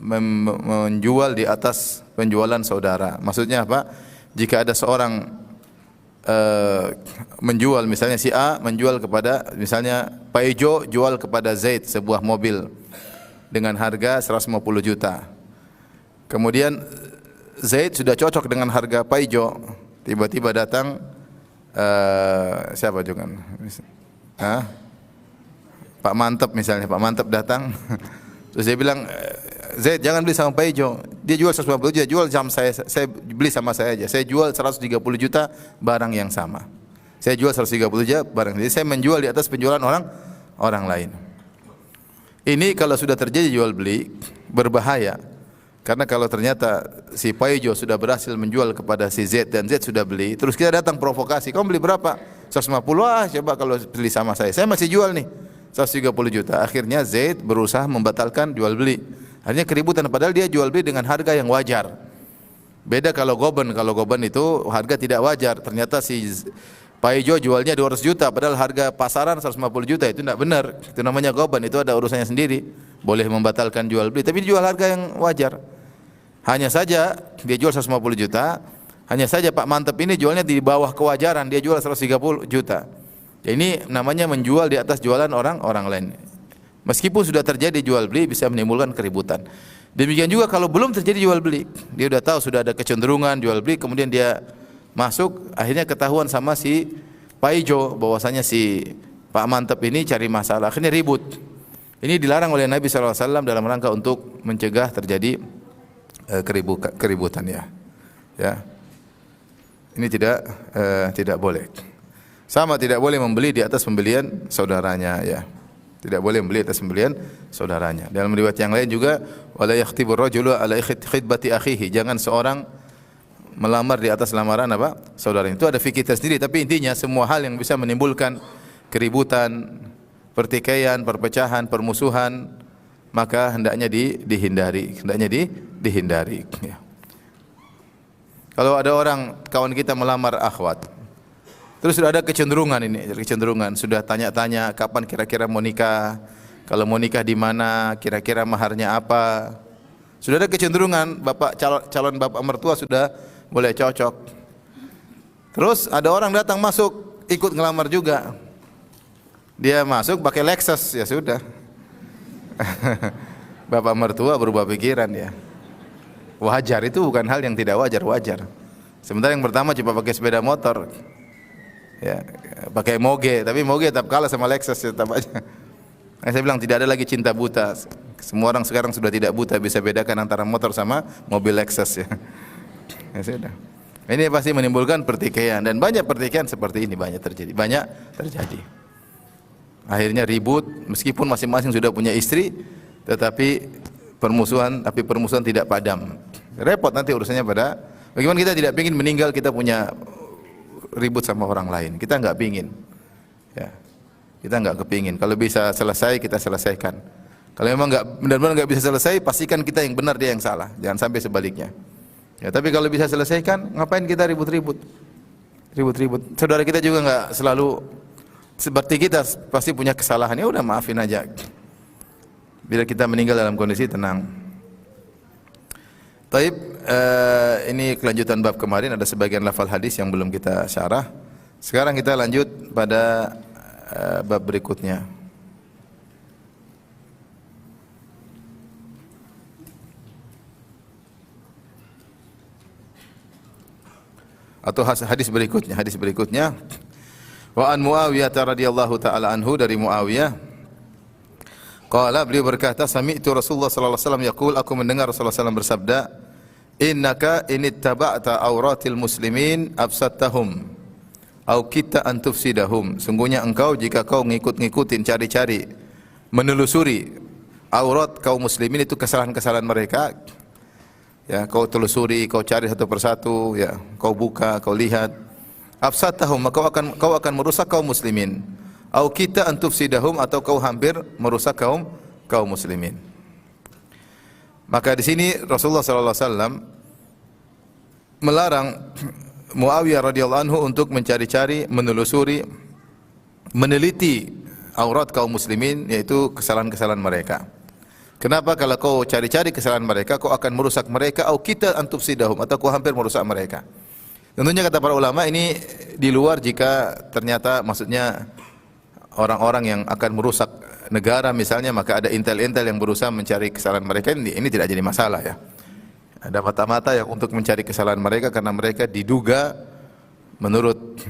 menjual di atas penjualan saudara. Maksudnya apa? Jika ada seorang menjual, misalnya si A menjual kepada, misalnya Pak Ejo jual kepada Zaid sebuah mobil dengan harga 150 juta. Kemudian Zaid sudah cocok dengan harga Pak Ejo. Tiba-tiba datang siapa juga? Pak Mantep misalnya, Pak Mantep datang. Terus dia bilang, Zaid jangan beli sama Pak Ejo, dia jual 150 juta, jual sama saya beli sama saya aja. Saya jual 130 juta barang yang sama. Saya jual 130 juta barang. Jadi saya menjual di atas penjualan orang lain. Ini kalau sudah terjadi jual beli berbahaya. Karena kalau ternyata si Pak Ejo sudah berhasil menjual kepada si Z dan Z sudah beli, terus kita datang provokasi, kamu beli berapa? 150, coba kalau beli sama saya masih jual nih 130 juta. Akhirnya Z berusaha membatalkan jual beli. Akhirnya keributan, padahal dia jual beli dengan harga yang wajar. Beda kalau goben itu harga tidak wajar. Ternyata si Pak Ejo jualnya 200 juta, padahal harga pasaran 150 juta, itu tidak benar. Itu namanya goben, itu ada urusannya sendiri. Boleh membatalkan jual beli, tapi dijual harga yang wajar. Hanya saja dia jual 150 juta, hanya saja Pak Mantep ini jualnya di bawah kewajaran, dia jual 130 juta. Ini namanya menjual di atas jualan orang lain. Meskipun sudah terjadi jual beli bisa menimbulkan keributan. Demikian juga kalau belum terjadi jual beli, dia sudah tahu sudah ada kecenderungan jual beli, kemudian dia masuk, akhirnya ketahuan sama si Pak Ejo bahwasanya si Pak Mantep ini cari masalah, akhirnya ribut. Ini dilarang oleh Nabi SAW dalam rangka untuk mencegah terjadi keributan ya. Ini tidak boleh. Sama tidak boleh membeli di atas pembelian saudaranya ya. Tidak boleh membeli atas pembelian saudaranya. Dalam riwayat yang lain juga, wala yakhtibur rajulu ala khitbati akhihi. Jangan seorang melamar di atas lamaran apa? Saudaranya. Itu ada fikih tersendiri, tapi intinya semua hal yang bisa menimbulkan keributan, pertikaian, perpecahan, permusuhan, maka hendaknya dihindari. Dihindari ya. Kalau ada orang kawan kita melamar akhwat, terus sudah ada kecenderungan, sudah tanya-tanya kapan kira-kira mau nikah, kalau mau nikah di mana, kira-kira maharnya apa. Sudah ada kecenderungan, calon bapak mertua sudah mulai cocok. Terus ada orang datang masuk ikut ngelamar juga. Dia masuk pakai Lexus, ya sudah. Bapak mertua berubah pikiran ya. Wajar, itu bukan hal yang tidak wajar. Sementara yang pertama coba pakai sepeda motor. Ya, pakai moge, tapi moge tetap kalah sama Lexus tetap aja. Saya bilang tidak ada lagi cinta buta. Semua orang sekarang sudah tidak buta, bisa bedakan antara motor sama mobil Lexus ya. Ya sudah. Ini pasti menimbulkan pertikaian, dan banyak pertikaian seperti ini banyak terjadi. Akhirnya ribut meskipun masing-masing sudah punya istri, tetapi permusuhan tidak padam. Repot nanti urusannya pada bagaimana kita tidak ingin meninggal kita punya ribut sama orang lain. Kita enggak pingin. Ya. Kita enggak kepingin. Kalau bisa selesai kita selesaikan. Kalau memang enggak benar-benar enggak bisa selesai, pastikan kita yang benar dia yang salah. Jangan sampai sebaliknya. Ya, tapi kalau bisa selesaikan, ngapain kita ribut-ribut? Saudara kita juga enggak selalu seperti kita, pasti punya kesalahan. Ya udah maafin aja. Bila kita meninggal dalam kondisi tenang. Taib, ini kelanjutan bab kemarin, ada sebagian lafal hadis yang belum kita syarah. Sekarang kita lanjut pada bab berikutnya. Atau hadis berikutnya. Wa an Muawiyah radhiyallahu taala anhu, dari Muawiyah, qala, beliau berkata, sami'tu Rasulullah sallallahu alaihi wasallam yaqul, aku mendengar Rasulullah sallallahu alaihi wasallam bersabda, innaka inittaba'ta auratil muslimin afsattahum au kita an tufsidahum. Sungguhnya engkau jika kau ngikut-ngikutin, cari-cari, menelusuri aurat kaum muslimin, itu kesalahan-kesalahan mereka, ya, kau telusuri, kau cari satu persatu, ya, kau buka, kau lihat, afsattahum, maka kau akan merusak kaum muslimin. Au kita an tufsidahum, atau kau hampir merusak kaum muslimin. Maka di sini Rasulullah sallallahu alaihi wasallam melarang Muawiyah radhiyallahu anhu untuk mencari-cari, menelusuri, meneliti aurat kaum muslimin, yaitu kesalahan-kesalahan mereka. Kenapa? Kalau kau cari-cari kesalahan mereka, kau akan merusak mereka, atau kita antufsidahum, atau kau hampir merusak mereka. Tentunya kata para ulama ini di luar jika ternyata maksudnya orang-orang yang akan merusak negara misalnya, maka ada intel-intel yang berusaha mencari kesalahan mereka, ini tidak jadi masalah ya. Ada mata-mata yang untuk mencari kesalahan mereka karena mereka diduga menurut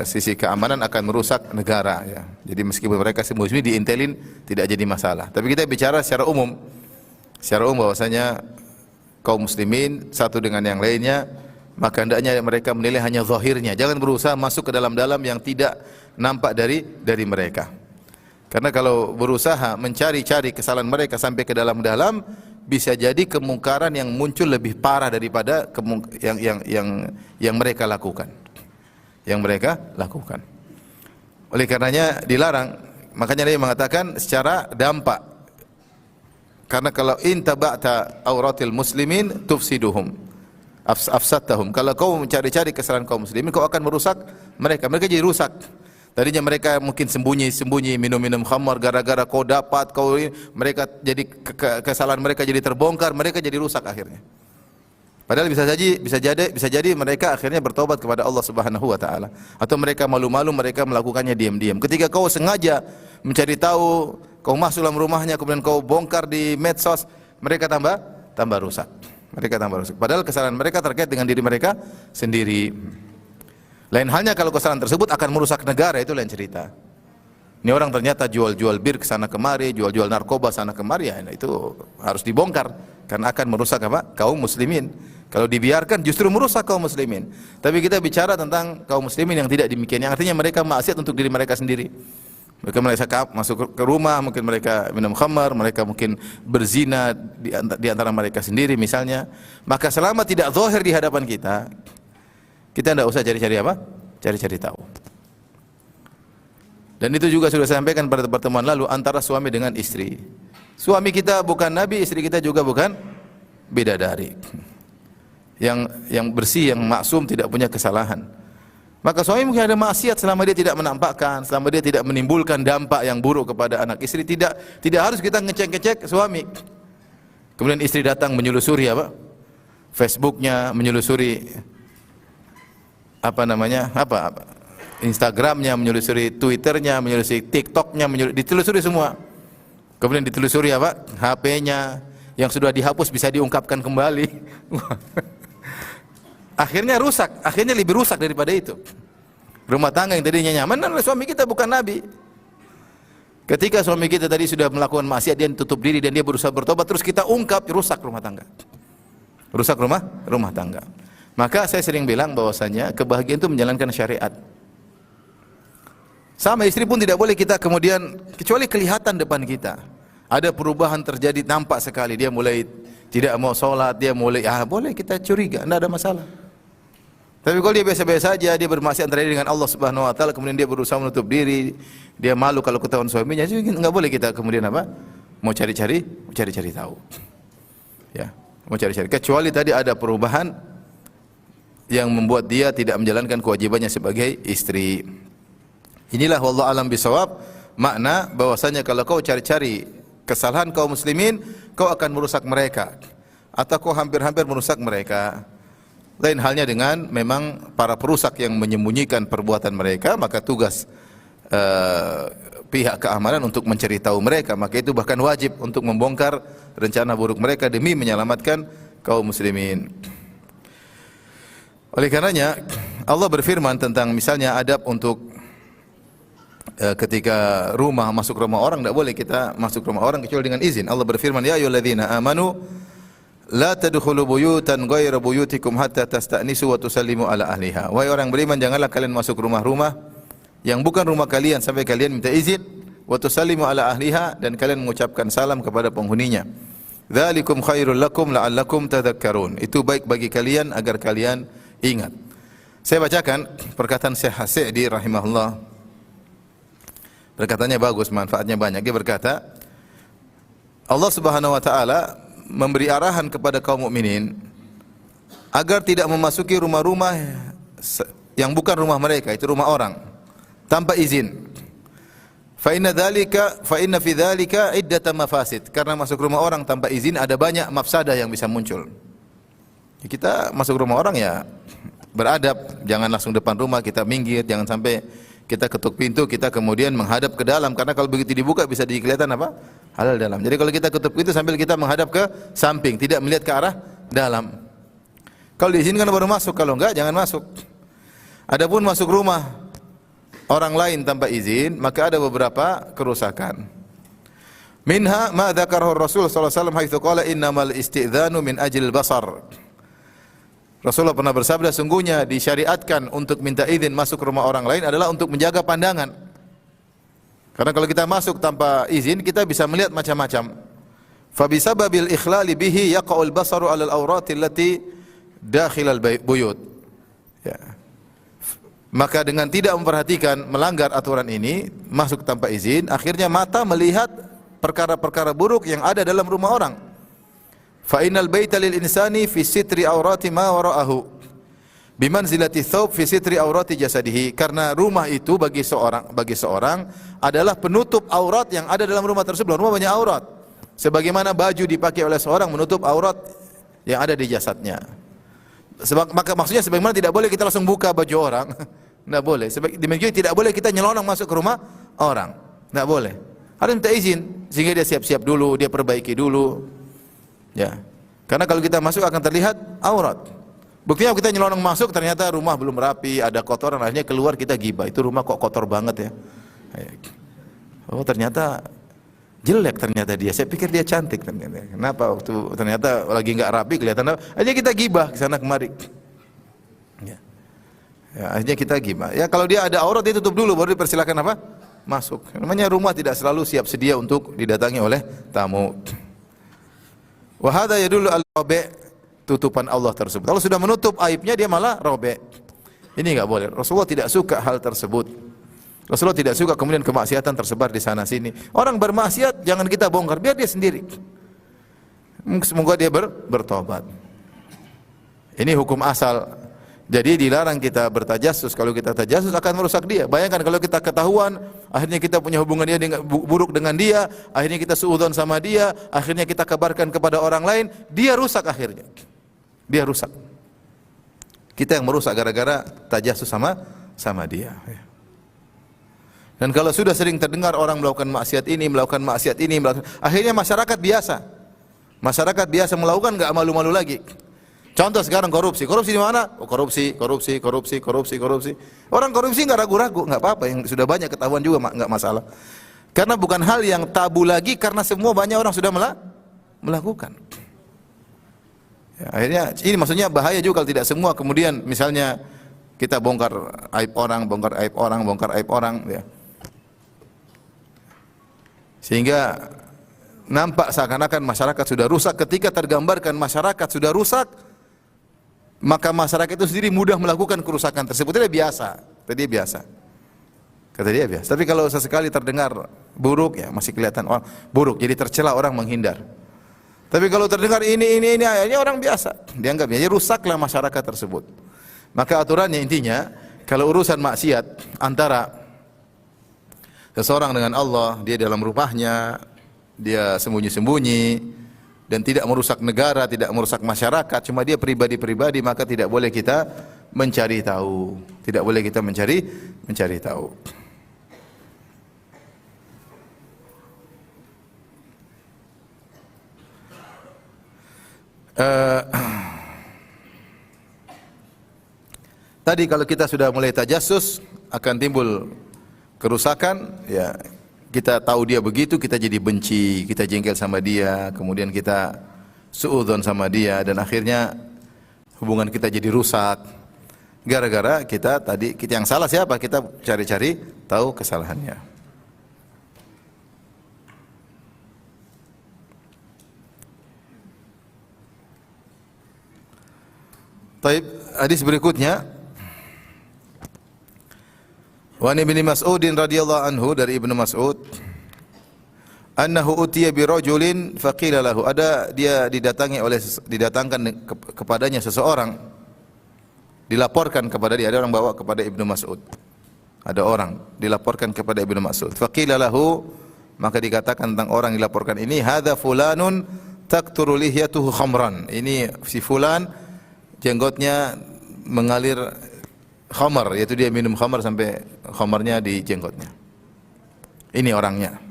sisi keamanan akan merusak negara ya. Jadi meskipun mereka sembunyi diintelin tidak jadi masalah. Tapi kita bicara secara umum. Secara umum bahwasanya kaum muslimin satu dengan yang lainnya, maka hendaknya mereka menilai hanya zahirnya. Jangan berusaha masuk ke dalam-dalam yang tidak nampak dari mereka. Karena kalau berusaha mencari-cari kesalahan mereka sampai ke dalam-dalam, bisa jadi kemungkaran yang muncul lebih parah daripada yang mereka lakukan. Yang mereka lakukan. Oleh karenanya dilarang. Makanya dia mengatakan secara dampak. Karena kalau in taba'ta auratil muslimin tufsiduhum afsadtahum. Kalau kau mencari-cari kesalahan kaum muslimin, kau akan merusak mereka. Mereka jadi rusak. Tadinya mereka mungkin sembunyi-sembunyi minum-minum khamar, gara-gara kau dapat, mereka jadi kesalahan mereka jadi terbongkar, mereka jadi rusak akhirnya. Padahal bisa jadi mereka akhirnya bertobat kepada Allah Subhanahu wa taala, atau mereka malu-malu mereka melakukannya diam-diam. Ketika kau sengaja mencari tahu, kau masuk dalam rumahnya kemudian kau bongkar di medsos, mereka tambah rusak. Mereka tambah rusak. Padahal kesalahan mereka terkait dengan diri mereka sendiri. Lain halnya kalau kesalahan tersebut akan merusak negara, itu lain cerita. Ini orang ternyata jual-jual bir ke sana kemari, jual-jual narkoba sana kemari, ya itu harus dibongkar karena akan merusak apa? Kaum muslimin. Kalau dibiarkan justru merusak kaum muslimin. Tapi kita bicara tentang kaum muslimin yang tidak demikian, yang artinya mereka maksiat untuk diri mereka sendiri. Mereka masuk ke rumah, mungkin mereka minum khamar, mereka mungkin berzina di antara mereka sendiri misalnya. Maka selama tidak zahir di hadapan kita tidak usah cari-cari apa? Cari-cari tahu. Dan itu juga sudah saya sampaikan pada pertemuan lalu, antara suami dengan istri. Suami kita bukan nabi, istri kita juga bukan bidadari. Yang bersih, yang maksum, tidak punya kesalahan. Maka suami mungkin ada maksiat selama dia tidak menampakkan, selama dia tidak menimbulkan dampak yang buruk kepada anak istri, tidak harus kita ngecek-ngecek suami. Kemudian istri datang menyelusuri apa? Facebooknya, menyelusuri Instagramnya, menyelusuri Twitternya, menyelusuri TikToknya, ditelusuri semua. Kemudian ditelusuri apa? HP-nya, yang sudah dihapus bisa diungkapkan kembali. Akhirnya rusak, akhirnya lebih rusak daripada itu. Rumah tangga yang tadinya nyaman, dan suami kita bukan nabi. Ketika suami kita tadi sudah melakukan maksiat, dia tutup diri dan dia berusaha bertobat, terus kita ungkap, rusak rumah tangga. Rusak rumah tangga. Maka saya sering bilang bahwasanya kebahagiaan itu menjalankan syariat. Sama istri pun tidak boleh kita kemudian, kecuali kelihatan depan kita ada perubahan terjadi, nampak sekali dia mulai tidak mau sholat, dia mulai boleh kita curiga, tidak ada masalah. Tapi kalau dia biasa-biasa saja, dia bermaksiat antara dia dengan Allah Subhanahu wa taala, kemudian dia berusaha menutup diri, dia malu kalau ketahuan suaminya, jadi enggak boleh kita kemudian apa? Mau cari-cari tahu. Ya, mau cari-cari. Kecuali tadi ada perubahan yang membuat dia tidak menjalankan kewajibannya sebagai istri. Inilah wallahu alam bisawab makna bahwasanya kalau kau cari-cari kesalahan kaum muslimin, kau akan merusak mereka atau kau hampir-hampir merusak mereka. Lain halnya dengan memang para perusak yang menyembunyikan perbuatan mereka, maka tugas pihak keamanan untuk mencari tahu mereka, maka itu bahkan wajib untuk membongkar rencana buruk mereka demi menyelamatkan kaum muslimin. Oleh karenanya Allah berfirman tentang misalnya adab untuk ketika masuk rumah orang, tidak boleh kita masuk rumah orang kecuali dengan izin. Allah berfirman, ya ayyuhalladzina amanu la tadkhulu buyutan ghayra buyutikum hatta tasta'nisu wa tusallimu ala ahliha. Wahai orang beriman, janganlah kalian masuk rumah-rumah yang bukan rumah kalian sampai kalian minta izin, wa tusallimu ala ahliha, dan kalian mengucapkan salam kepada penghuninya. Dzalikum khairul lakum la'allakum tadhakkarun. Itu baik bagi kalian agar kalian ingat. Saya bacakan perkataan Syekh Sa'di rahimahullah. Perkataannya bagus, manfaatnya banyak. Dia berkata, Allah Subhanahu wa taala memberi arahan kepada kaum mukminin agar tidak memasuki rumah-rumah yang bukan rumah mereka, itu rumah orang, tanpa izin. fa inna fi dzalika iddata mafasid. Karena masuk rumah orang tanpa izin ada banyak mafsadah yang bisa muncul. Kita masuk rumah orang ya beradab, jangan langsung depan rumah, kita minggir, jangan sampai kita ketuk pintu, kita kemudian menghadap ke dalam, karena kalau begitu dibuka bisa kelihatan apa? Halal dalam. Jadi kalau kita ketuk pintu sambil kita menghadap ke samping, tidak melihat ke arah dalam. Kalau diizinkan baru masuk, kalau enggak jangan masuk. Adapun masuk rumah orang lain tanpa izin, maka ada beberapa kerusakan. Minha ma dzakarahu Rasul sallallahu alaihi wasallam haitsu qala innamal isti'dzanu min ajlil basar. Rasulullah pernah bersabda, sungguhnya disyariatkan untuk minta izin masuk rumah orang lain adalah untuk menjaga pandangan. Karena kalau kita masuk tanpa izin, kita bisa melihat macam-macam. Fa bisababil ikhlali bihi yaqa'ul basaru 'alal awrati allati dakhilal buyut. Ya. Maka dengan tidak memperhatikan, melanggar aturan ini, masuk tanpa izin, akhirnya mata melihat perkara-perkara buruk yang ada dalam rumah orang. Fa innal baita lil insani fi sitri aurati ma wara'ahu bimanzilati thawb fi sitri aurati jasadihi. Karena rumah itu bagi seorang adalah penutup aurat yang ada dalam rumah tersebut. Rumah banyak aurat. Sebagaimana baju dipakai oleh seorang menutup aurat yang ada di jasadnya. Maka maksudnya sebagaimana tidak boleh kita langsung buka baju orang. Tidak boleh. Demikian tidak boleh kita nyelonong masuk ke rumah orang. Tidak boleh. Harus minta izin sehingga dia siap-siap dulu, dia perbaiki dulu. Ya, karena kalau kita masuk akan terlihat aurat. Buktinya kita nyelonong masuk ternyata rumah belum rapi, ada kotoran, akhirnya keluar kita gibah. Itu rumah kok kotor banget ya. Oh ternyata jelek ternyata dia. Saya pikir dia cantik ternyata. Kenapa waktu ternyata lagi nggak rapi kelihatan? Akhirnya kita gibah ke sana kemari. Ya. Ya, akhirnya kita gibah. Ya kalau dia ada aurat dia tutup dulu, baru dipersilakan apa? Masuk. Namanya rumah tidak selalu siap sedia untuk didatangi oleh tamu. Wa hadza yadullu al-robe, tutupan Allah tersebut. Kalau sudah menutup aibnya dia malah robe. Ini enggak boleh. Rasulullah tidak suka hal tersebut. Rasulullah tidak suka kemudian kemaksiatan tersebar di sana sini. Orang bermaksiat jangan kita bongkar, biar dia sendiri. Semoga dia bertobat. Ini hukum asal. Jadi dilarang kita bertajassus. Kalau kita tajassus akan merusak dia. Bayangkan kalau kita ketahuan, akhirnya kita punya hubungan dia dengan buruk dengan dia, akhirnya kita suudzon sama dia, akhirnya kita kabarkan kepada orang lain, dia rusak akhirnya. Dia rusak. Kita yang merusak gara-gara tajassus sama dia. Dan kalau sudah sering terdengar orang melakukan maksiat ini, akhirnya masyarakat biasa. Masyarakat biasa melakukan, enggak malu-malu lagi. Contoh sekarang korupsi di mana? Oh, korupsi. Orang korupsi nggak ragu-ragu, nggak apa-apa, yang sudah banyak ketahuan juga nggak masalah. Karena bukan hal yang tabu lagi, karena semua banyak orang sudah melakukan. Ya, akhirnya ini maksudnya bahaya juga kalau tidak semua kemudian misalnya kita bongkar aib orang, ya. Sehingga nampak seakan-akan masyarakat sudah rusak. Ketika tergambarkan masyarakat sudah rusak, maka masyarakat itu sendiri mudah melakukan kerusakan tersebut. Itu biasa. Kata dia biasa. Tapi kalau sesekali terdengar buruk, ya masih kelihatan orang buruk, jadi tercela, orang menghindar. Tapi kalau terdengar ini akhirnya orang biasa, dianggapnya jadi rusaklah masyarakat tersebut. Maka aturannya intinya, kalau urusan maksiat antara seseorang dengan Allah, dia dalam rumahnya, dia sembunyi-sembunyi dan tidak merusak negara, tidak merusak masyarakat, cuma dia pribadi-pribadi, maka tidak boleh kita mencari tahu. Tidak boleh kita mencari tahu. Tadi kalau kita sudah mulai tajassus akan timbul kerusakan, ya. Kita tahu dia begitu, kita jadi benci, kita jengkel sama dia, kemudian kita suudzon sama dia, dan akhirnya hubungan kita jadi rusak. Gara-gara kita yang salah siapa? Kita cari-cari tahu kesalahannya. Taib, hadis berikutnya. Wa an Ibnu Mas'udin radhiyallahu anhu, dari Ibnu Mas'ud, annahu utiya bi rajulin faqila lahu, dia didatangkan kepadanya seseorang, dilaporkan kepada dia, ada orang bawa kepada Ibnu Mas'ud. Ada orang dilaporkan kepada Ibnu Mas'ud. Faqila lahu, maka dikatakan tentang orang yang dilaporkan ini, hadza fulanun taqturu lihyatuhu khamran. Ini si fulan jenggotnya mengalir khamar, yaitu dia minum khamar sampai khamarnya di jenggotnya. Ini orangnya.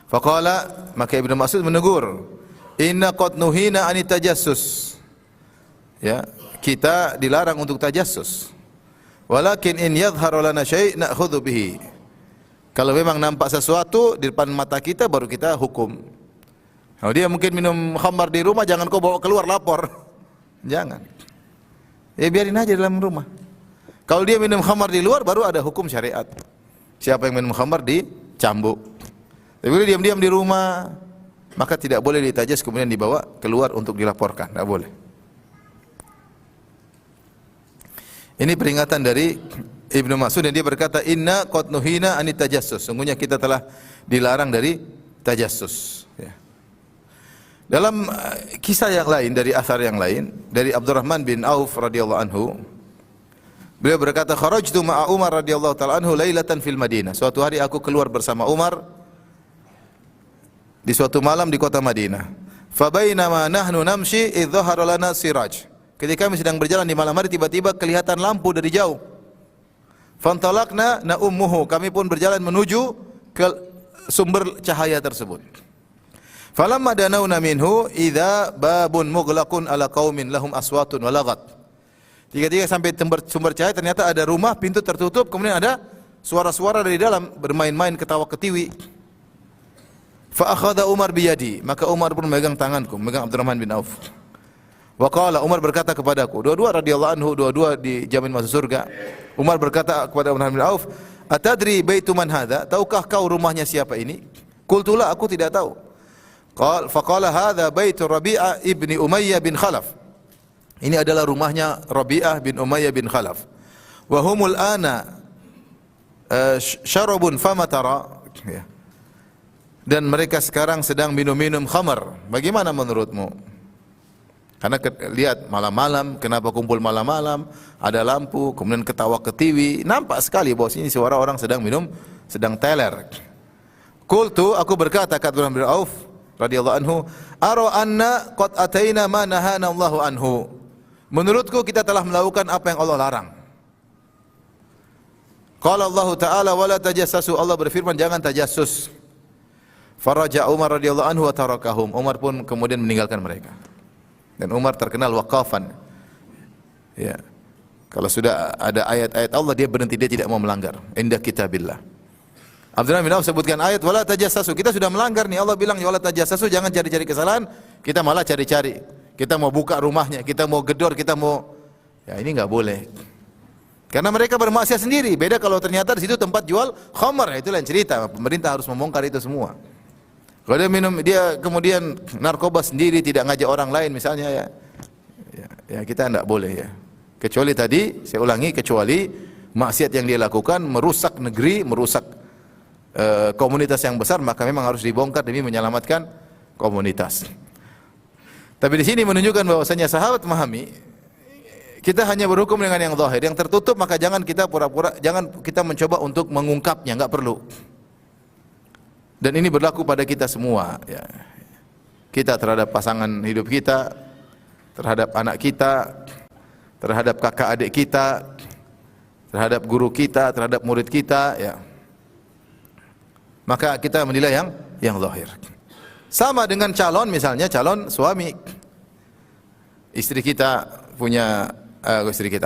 Faqala, maka Ibnu Mas'ud menegur, inna qad nuhina anit tajassus. Ya, kita dilarang untuk tajassus. Walakin in yadhharu lana syai' na'khudhu bihi. Kalau memang nampak sesuatu di depan mata kita baru kita hukum. Kalau dia mungkin minum khamar di rumah, jangan kau bawa keluar lapor. Jangan. Ya biarin aja dalam rumah. Kalau dia minum khamar di luar baru ada hukum syariat. Siapa yang minum khamar dicambuk. Tapi kalau diam-diam di rumah, maka tidak boleh ditajas kemudian dibawa keluar untuk dilaporkan, tidak boleh. Ini peringatan dari Ibnu Mas'ud dan dia berkata, inna qad nuhina anit tajassus. Sungguhnya kita telah dilarang dari tajassus. Ya. Dalam kisah yang lain, dari asar yang lain, dari Abdurrahman bin Auf radhiyallahu anhu, beliau berkata, kharajtu ma'a Umar radhiyallahu ta'ala anhu lailatan fil Madinah. Suatu hari aku keluar bersama Umar di suatu malam di kota Madinah. Fa bainama nahnu namshi idh dhahara lana siraj. Ketika kami sedang berjalan di malam hari, tiba-tiba kelihatan lampu dari jauh. Fantalaqna na'ummuhu, kami pun berjalan menuju ke sumber cahaya tersebut. Falamma danawna minhu idza babun mughlaqun ala qaumin lahum aswatun wa laghat. Tiga-tiga sampai sumber cahaya, ternyata ada rumah, pintu tertutup, kemudian ada suara-suara dari dalam bermain-main ketawa ketiwi. Fa akhadha Umar biyadi, maka Umar pun memegang tanganku, memegang Abdurrahman bin Auf. Wa qala, Umar berkata kepadaku, dua-dua radhiyallahu anhu, dua-dua dijamin masuk surga. Umar berkata kepada Abdurrahman bin Auf, atadri baitu man hadza? Tahukah kau rumahnya siapa ini? Qultu la, aku tidak tahu. Faqala hadza baitu Rabi'ah ibni Umayyah bin Khalaf. Ini adalah rumahnya Rabi'ah bin Umayyah bin Khalaf. Wa humul ana syarabun famatara. Dan mereka sekarang sedang minum-minum khamar. Bagaimana menurutmu? Karena lihat malam-malam, kenapa kumpul malam-malam, ada lampu, kemudian ketawa ketiwi, nampak sekali bahwa ini suara orang sedang minum, sedang teler. Qultu, aku berkata kata Abdurrahman bin Auf radhiyallahu anhu, ara anna qad ataina ma nahana Allahu anhu. Menurutku kita telah melakukan apa yang Allah larang. Qala Allah Ta'ala wala tajassasu, Allah berfirman jangan tajassus. Faraja Umar radhiyallahu anhu wa tarakahum. Umar pun kemudian meninggalkan mereka. Dan Umar terkenal waqafan. Ya. Kalau sudah ada ayat-ayat Allah dia berhenti, dia tidak mau melanggar. Indah kitabillah. Abdurrahman bin Auf sebutkan ayat wala tajassasu. Kita sudah melanggar nih. Allah bilang wala tajassasu, jangan cari-cari kesalahan. Kita malah cari-cari. Kita mau buka rumahnya, kita mau gedor, kita mau, ya ini enggak boleh. Karena mereka bermaksiat sendiri. Beda kalau ternyata di situ tempat jual khamar, itu lain cerita. Pemerintah harus membongkar itu semua. Kalau dia minum, dia kemudian narkoba sendiri, tidak ngajak orang lain misalnya, ya kita tidak boleh ya. Kecuali tadi, saya ulangi, kecuali maksiat yang dia lakukan merusak negeri, merusak komunitas yang besar, maka memang harus dibongkar demi menyelamatkan komunitas. Tapi di sini menunjukkan bahwasanya sahabat memahami, kita hanya berhukum dengan yang zahir, yang tertutup maka jangan kita pura-pura, jangan kita mencoba untuk mengungkapnya, enggak perlu. Dan ini berlaku pada kita semua ya. Kita terhadap pasangan hidup kita, terhadap anak kita, terhadap kakak adik kita, terhadap guru kita, terhadap murid kita ya. Maka kita menilai yang zahir. Sama dengan calon, misalnya calon suami. Istri kita punya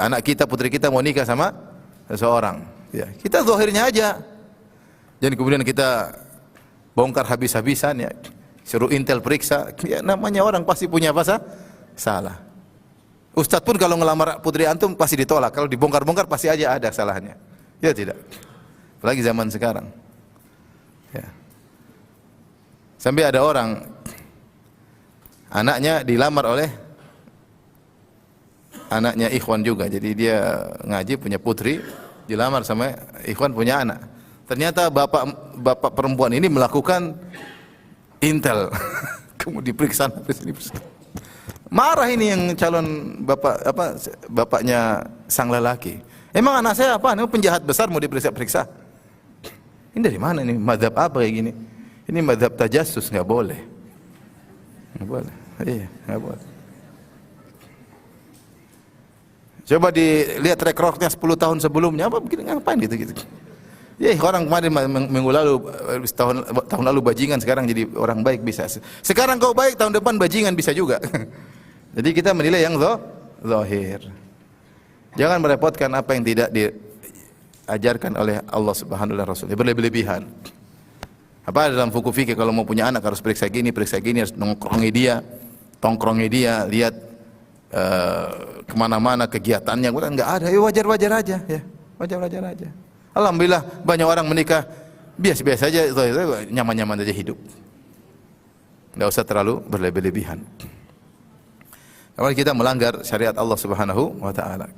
anak kita, putri kita mau nikah sama seseorang ya. Kita zahirnya aja. Dan kemudian kita bongkar habis-habisan ya, suruh intel periksa, ya namanya orang pasti punya apa salah. Ustadz pun kalau ngelamar putri antum pasti ditolak, kalau dibongkar-bongkar pasti aja ada salahnya. Ya tidak. Apalagi zaman sekarang. Ya. Sampai ada orang anaknya dilamar oleh anaknya ikhwan juga. Jadi dia ngaji punya putri, dilamar sama ikhwan punya anak. Ternyata bapak perempuan ini melakukan intel, kemudian diperiksa. Marah ini yang calon bapaknya sang lelaki. Emang anak saya apa? Ini penjahat besar mau diperiksa-periksa. Ini dari mana ini? Mazhab apa kayak gini? Ini mazhab tajassus, nggak boleh. Nggak boleh. Iya, nggak boleh. Coba dilihat track recordnya 10 tahun sebelumnya, apa begini, ngapain gitu-gitu. Ya, orang kemarin minggu lalu, tahun lalu bajingan, sekarang jadi orang baik bisa. Sekarang kau baik, tahun depan bajingan bisa juga. Jadi kita menilai yang zahir. Jangan merepotkan apa yang tidak diajarkan oleh Allah Subhanahu wa taala, berlebih-lebihan. Apa dalam buku fikih kalau mau punya anak harus periksa gini, harus tongkrongi dia, lihat kemana-mana kegiatannya. Bukan nggak ada, ya wajar-wajar aja, ya wajar-wajar aja. Alhamdulillah banyak orang menikah biasa-biasa aja, nyaman-nyaman aja hidup. Nggak usah terlalu berlebih-lebihan. Kalau kita melanggar syariat Allah Subhanahu wa taala.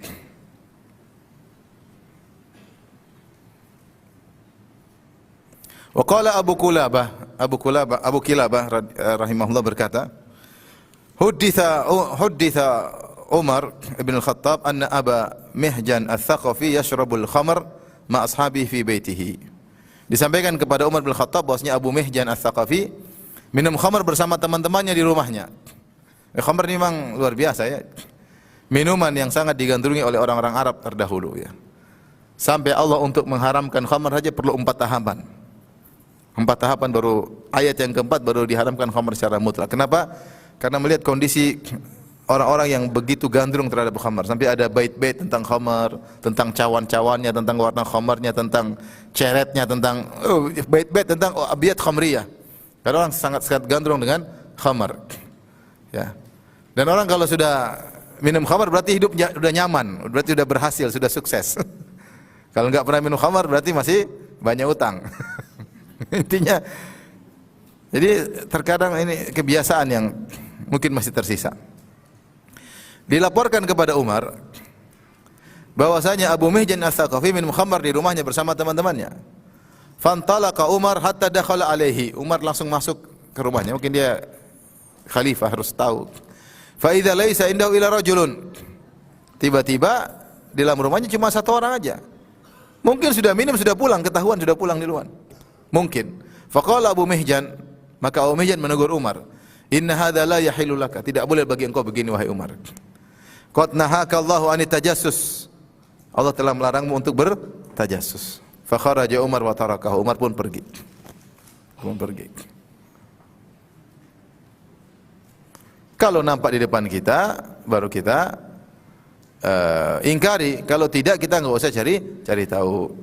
Wa qala Abu Kilabah rahimahullah berkata, Hudditha Umar ibn al-Khattab anna Aba Mihjan al-Thaqafi yashrabul khamr ma ashabihi fi baitihi. Disampaikan kepada Umar bin Khattab bahwasanya Abu Mihjan al-Thaqafi minum khamr bersama teman-temannya di rumahnya. Khamr ini memang luar biasa ya. Minuman yang sangat digandrungi oleh orang-orang Arab terdahulu ya. Sampai Allah untuk mengharamkan khamr saja perlu 4 tahapan. 4 tahapan baru ayat yang keempat baru diharamkan khamr secara mutlak. Kenapa? Karena melihat kondisi orang-orang yang begitu gandrung terhadap khamr, sampai ada bait-bait tentang khamr, tentang cawan-cawannya, tentang warna khamrnya, tentang ceretnya, tentang bait-bait tentang abiyat khamriyah. Karena orang sangat-sangat gandrung dengan khamr. Ya. Dan orang kalau sudah minum khamr berarti hidup sudah nyaman, berarti sudah berhasil, sudah sukses. Kalau enggak pernah minum khamr berarti masih banyak utang. Intinya, jadi terkadang ini kebiasaan yang mungkin masih tersisa. Dilaporkan kepada Umar bahwasanya Abu Mihjan al-Thaqafi minum khamr di rumahnya bersama teman-temannya. Fantalaqa Umar hatta dakhala alaihi. Umar langsung masuk ke rumahnya. Mungkin dia khalifah harus tahu. Fa idza laisa indahu illa rajulun. Tiba-tiba di dalam rumahnya cuma 1 orang aja. Mungkin sudah minum, sudah pulang, ketahuan sudah pulang di luar. Mungkin. Faqala Abu Mihjan, maka Abu Mihjan menegur Umar, "Inna hadza la yahillu laka." Tidak boleh bagi engkau begini wahai Umar. Qad nahaka Allahu anit tajassus. Allah telah melarangmu untuk bertajassus. Fa kharaja Umar wa tarakahu. Umar pun pergi. Kalau nampak di depan kita, baru kita ingkari. Kalau tidak, kita enggak usah cari tahu.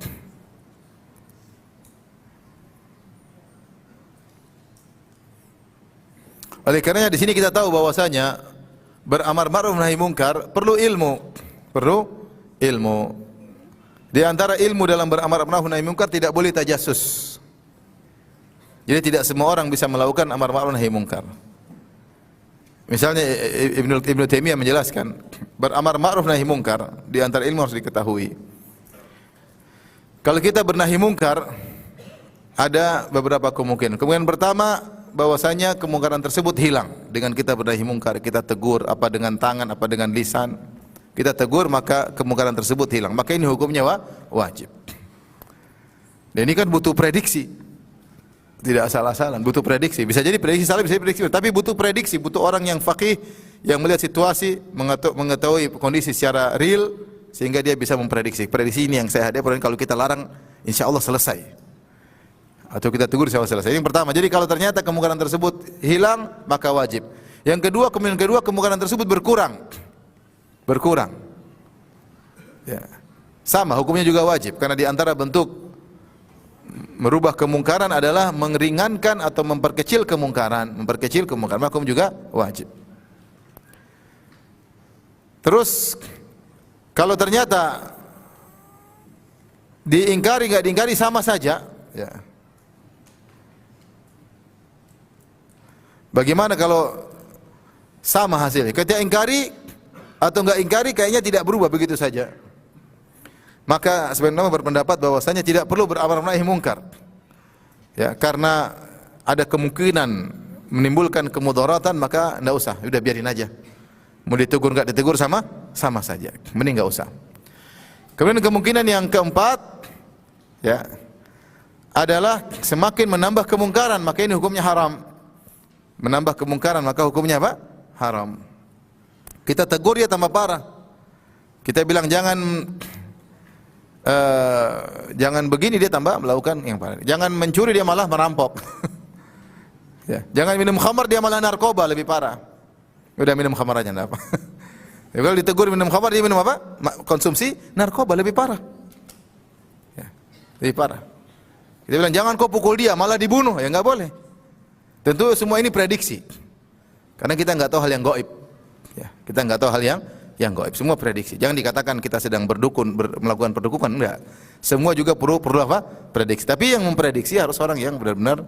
Oleh karenanya di sini kita tahu bahwasanya beramar ma'ruf nahi mungkar perlu ilmu. Di antara ilmu dalam beramar ma'ruf nahi mungkar tidak boleh tajassus. Jadi tidak semua orang bisa melakukan amar ma'ruf nahi mungkar. Misalnya Ibnu Taimiyah menjelaskan, beramar ma'ruf nahi mungkar di antara ilmu harus diketahui. Kalau kita bernahi mungkar ada beberapa kemungkinan. Kemungkinan pertama, bahwasanya kemungkaran tersebut hilang dengan kita bernahi mungkar, kita tegur apa dengan tangan, apa dengan lisan. Kita tegur maka kemungkaran tersebut hilang. Maka ini hukumnya wajib. Dan ini kan butuh prediksi. Tidak asal-asalan, butuh prediksi. Bisa jadi prediksi salah, bisa jadi prediksi, tapi butuh prediksi, butuh orang yang faqih yang melihat situasi, mengetahui kondisi secara real sehingga dia bisa memprediksi. Prediksi ini yang saya hadapkan, kalau kita larang insyaallah selesai. Atau kita tegur insyaallah selesai. Yang pertama, jadi kalau ternyata kemungkaran tersebut hilang maka wajib. Yang kedua, kemungkinan kedua kemungkaran tersebut berkurang. Ya. Sama hukumnya juga wajib karena di antara bentuk merubah kemungkaran adalah meringankan atau memperkecil kemungkaran, maka hukum juga wajib. Terus kalau ternyata diingkari enggak diingkari sama saja, ya. Bagaimana kalau sama hasilnya? Ketika ingkari atau enggak ingkari kayaknya tidak berubah begitu saja. Maka sebenarnya berpendapat bahwasanya tidak perlu beramar ma'ruf nahi mungkar. Ya, karena ada kemungkinan menimbulkan kemudaratan maka enggak usah, udah biarin aja. Mau ditegur enggak ditegur sama saja. Mending enggak usah. Kemudian kemungkinan yang keempat, ya, adalah semakin menambah kemungkaran, maka ini hukumnya haram. Menambah kemungkaran, maka hukumnya apa? Haram. Kita tegur dia tambah parah. Kita bilang jangan begini, dia tambah melakukan yang parah. Jangan mencuri, dia malah merampok. Ya. Jangan minum khamar, dia malah narkoba, lebih parah. Udah minum khamar aja, enggak apa. Ya, kalau ditegur minum khamar, dia minum apa? Konsumsi narkoba, lebih parah. Ya, lebih parah. Kita bilang jangan kau pukul dia, malah dibunuh, ya enggak boleh. Tentu semua ini prediksi. Karena kita enggak tahu hal yang gaib. Ya, kita enggak tahu hal yang gaib. Semua prediksi. Jangan dikatakan kita sedang berdukun, melakukan perdukunan, enggak. Semua juga perlu apa? Prediksi. Tapi yang memprediksi harus orang yang benar-benar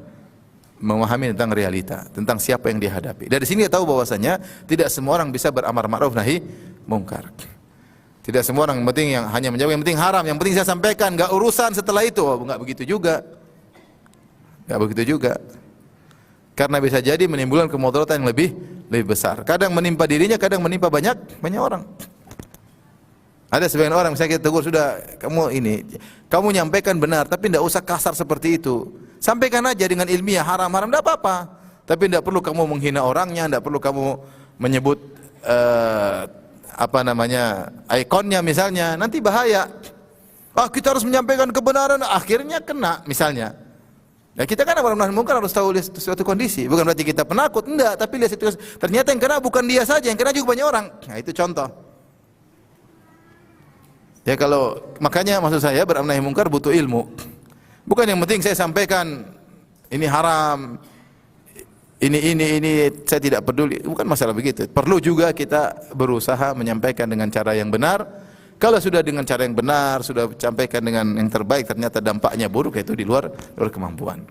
memahami tentang realita, tentang siapa yang dihadapi. Dari sini kita tahu bahwasanya tidak semua orang bisa beramar ma'ruf nahi mungkar. Tidak semua orang, yang penting yang hanya menjawab yang penting haram, yang penting saya sampaikan, enggak urusan setelah itu. Oh, enggak begitu juga. Enggak begitu juga. Karena bisa jadi menimbulkan kemudaratan yang lebih besar. Kadang menimpa dirinya, kadang menimpa banyak orang. Ada sebagian orang misalnya kita tegur, sudah kamu nyampaikan benar, tapi tidak usah kasar seperti itu. Sampaikan aja dengan ilmiah, haram-haram tidak apa-apa. Tapi tidak perlu kamu menghina orangnya, tidak perlu kamu menyebut ikonnya misalnya, nanti bahaya. Kita harus menyampaikan kebenaran, akhirnya kena misalnya. Ya, kita kan amar ma'ruf nahi mungkar harus tahu suatu kondisi. Bukan berarti kita penakut, enggak, tapi lihat situasi. Ternyata yang kena bukan dia saja, yang kena juga banyak orang. Nah, itu contoh. Ya, makanya maksud saya beramar nahi mungkar butuh ilmu. Bukan yang penting saya sampaikan ini haram, ini saya tidak peduli. Bukan masalah begitu. Perlu juga kita berusaha menyampaikan dengan cara yang benar. Kalau sudah dengan cara yang benar, sudah sampaikan dengan yang terbaik, ternyata dampaknya buruk, itu di luar kemampuan.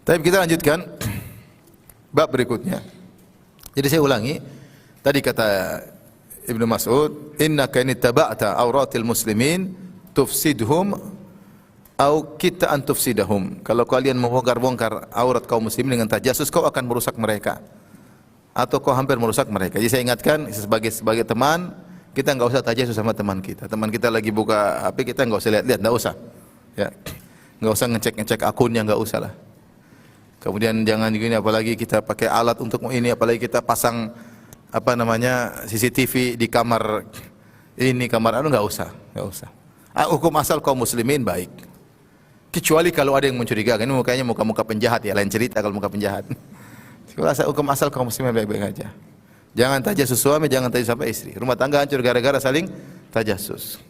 Tapi kita lanjutkan bab berikutnya. Jadi saya ulangi, tadi kata Ibnu Mas'ud, innaka in ittaba'ta auratil muslimin tufsidhum au kita an tufsidahum. Kalau kalian membongkar-bongkar aurat kaum muslimin dengan tajassus, kau akan merusak mereka atau kau hampir merusak mereka. Jadi saya ingatkan sebagai teman, kita enggak usah tajassus sama teman kita. Teman kita lagi buka HP, kita enggak usah lihat-lihat, enggak usah. Ya. Enggak usah ngecek akunnya, enggak usah lah. Kemudian jangan gini, apalagi kita pakai alat untuk ini, apalagi kita pasang CCTV di kamar ini, kamar enggak usah. Hukum asal kaum muslimin baik. Kecuali kalau ada yang mencurigakan, ini mukanya muka-muka penjahat ya, lain cerita kalau muka penjahat. Hukum asal kaum muslimin baik-baik aja. Jangan tajassus suami, jangan tajassus sama istri. Rumah tangga hancur gara-gara saling tajassus.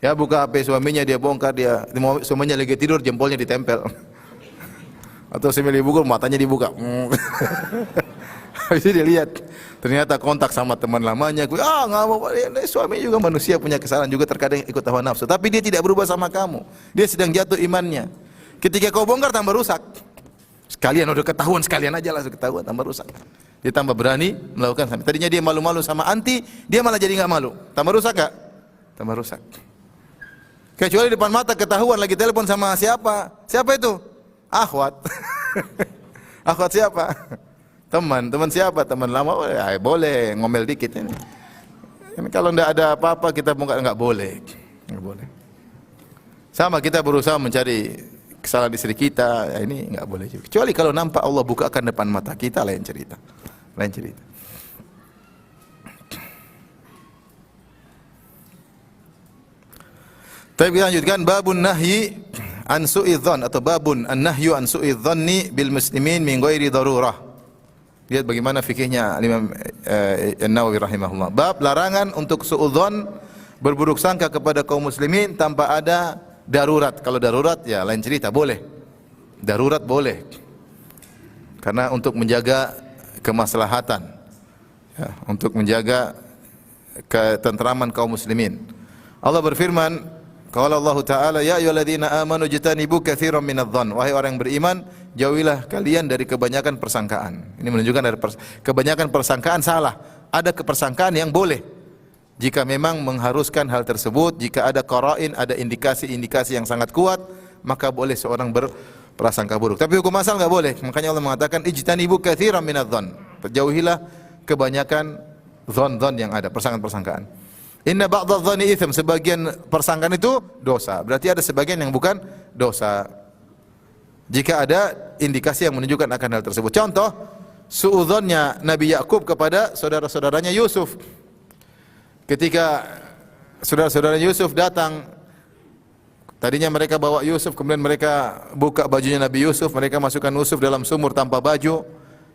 Ya, buka HP suaminya, dia bongkar, suaminya lagi tidur, jempolnya ditempel. Atau sambil dibuka, matanya dibuka. Habis itu dia lihat, ternyata kontak sama teman lamanya. Nggak mau. Suami juga manusia, punya kesalahan juga, terkadang ikut hawa nafsu. Tapi dia tidak berubah sama kamu. Dia sedang jatuh imannya. Ketika kau bongkar, tambah rusak. Sekalian udah ketahuan, sekalian aja langsung ketahuan, tambah rusak. Dia tambah berani melakukan. Tadinya dia malu-malu sama anti, dia malah jadi nggak malu. Tambah rusak gak? Tambah rusak. Kecuali depan mata ketahuan lagi telepon sama siapa? Siapa itu? Akhwat. Akhwat siapa? Teman siapa? Teman lama. Ya, boleh ngomel dikit ini. Kalau enggak ada apa-apa kita enggak boleh. Enggak boleh. Sama kita berusaha mencari kesalahan istri kita, ya ini enggak boleh juga. Kecuali kalau nampak Allah bukakan depan mata kita, lain cerita. Tapi kita lanjutkan babun nahyi an su'idzan atau babun an-nahyu an su'idzanni bil muslimin min ghairi darurah. Lihat bagaimana fikihnya Imam An-Nawawi rahimahullah. Bab larangan untuk suudzon, berburuk sangka kepada kaum muslimin tanpa ada darurat. Kalau darurat ya lain cerita, boleh. Darurat boleh. Karena untuk menjaga kemaslahatan, ya, untuk menjaga ketentraman kaum muslimin. Allah berfirman, qala Allah Ta'ala, ya ayyuhalladzina amanu jtanibu katsiran minadh-dhann. Wahai orang yang beriman, jauhilah kalian dari kebanyakan persangkaan. Ini menunjukkan dari kebanyakan persangkaan salah. Ada kepersangkaan yang boleh. Jika memang mengharuskan hal tersebut, jika ada qara'in, ada indikasi-indikasi yang sangat kuat, maka boleh seorang berprasangka buruk. Tapi hukum asal enggak boleh. Makanya Allah mengatakan ijtanibu katsiran minadh-dhon. Jauhilah kebanyakan dhon-dhon yang ada, persangkaan-persangkaan. Inna ba'dadh-dhoni itsm, sebagian persangkaan itu dosa. Berarti ada sebagian yang bukan dosa. Jika ada indikasi yang menunjukkan akan hal tersebut. Contoh, suudzonnya Nabi Yakub kepada saudara-saudaranya Yusuf. Ketika saudara-saudara Yusuf datang, tadinya mereka bawa Yusuf, kemudian mereka buka bajunya Nabi Yusuf, mereka masukkan Yusuf dalam sumur tanpa baju,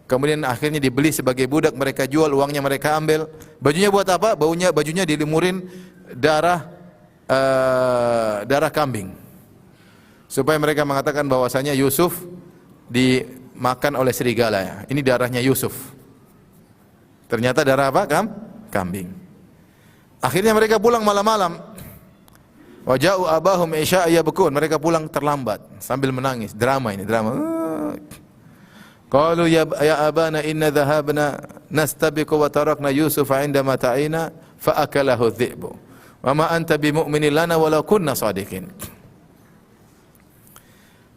kemudian akhirnya dibeli sebagai budak, mereka jual, uangnya mereka ambil. Bajunya buat apa? Bajunya dilimurin darah kambing, supaya mereka mengatakan bahwasanya Yusuf dimakan oleh serigala. Ini darahnya Yusuf. Ternyata darah apa? Kambing. Akhirnya mereka pulang malam-malam. Waja'u abahum isya'a yabkun. Mereka pulang terlambat sambil menangis. Drama ini, drama. Qalu ya abana inna dhahabna nastabiqu wa tarakna Yusufa 'inda mata'ina fa akalahu dhi'bu. Wa ma anta bimu'minin lana walau kunna shadiqin.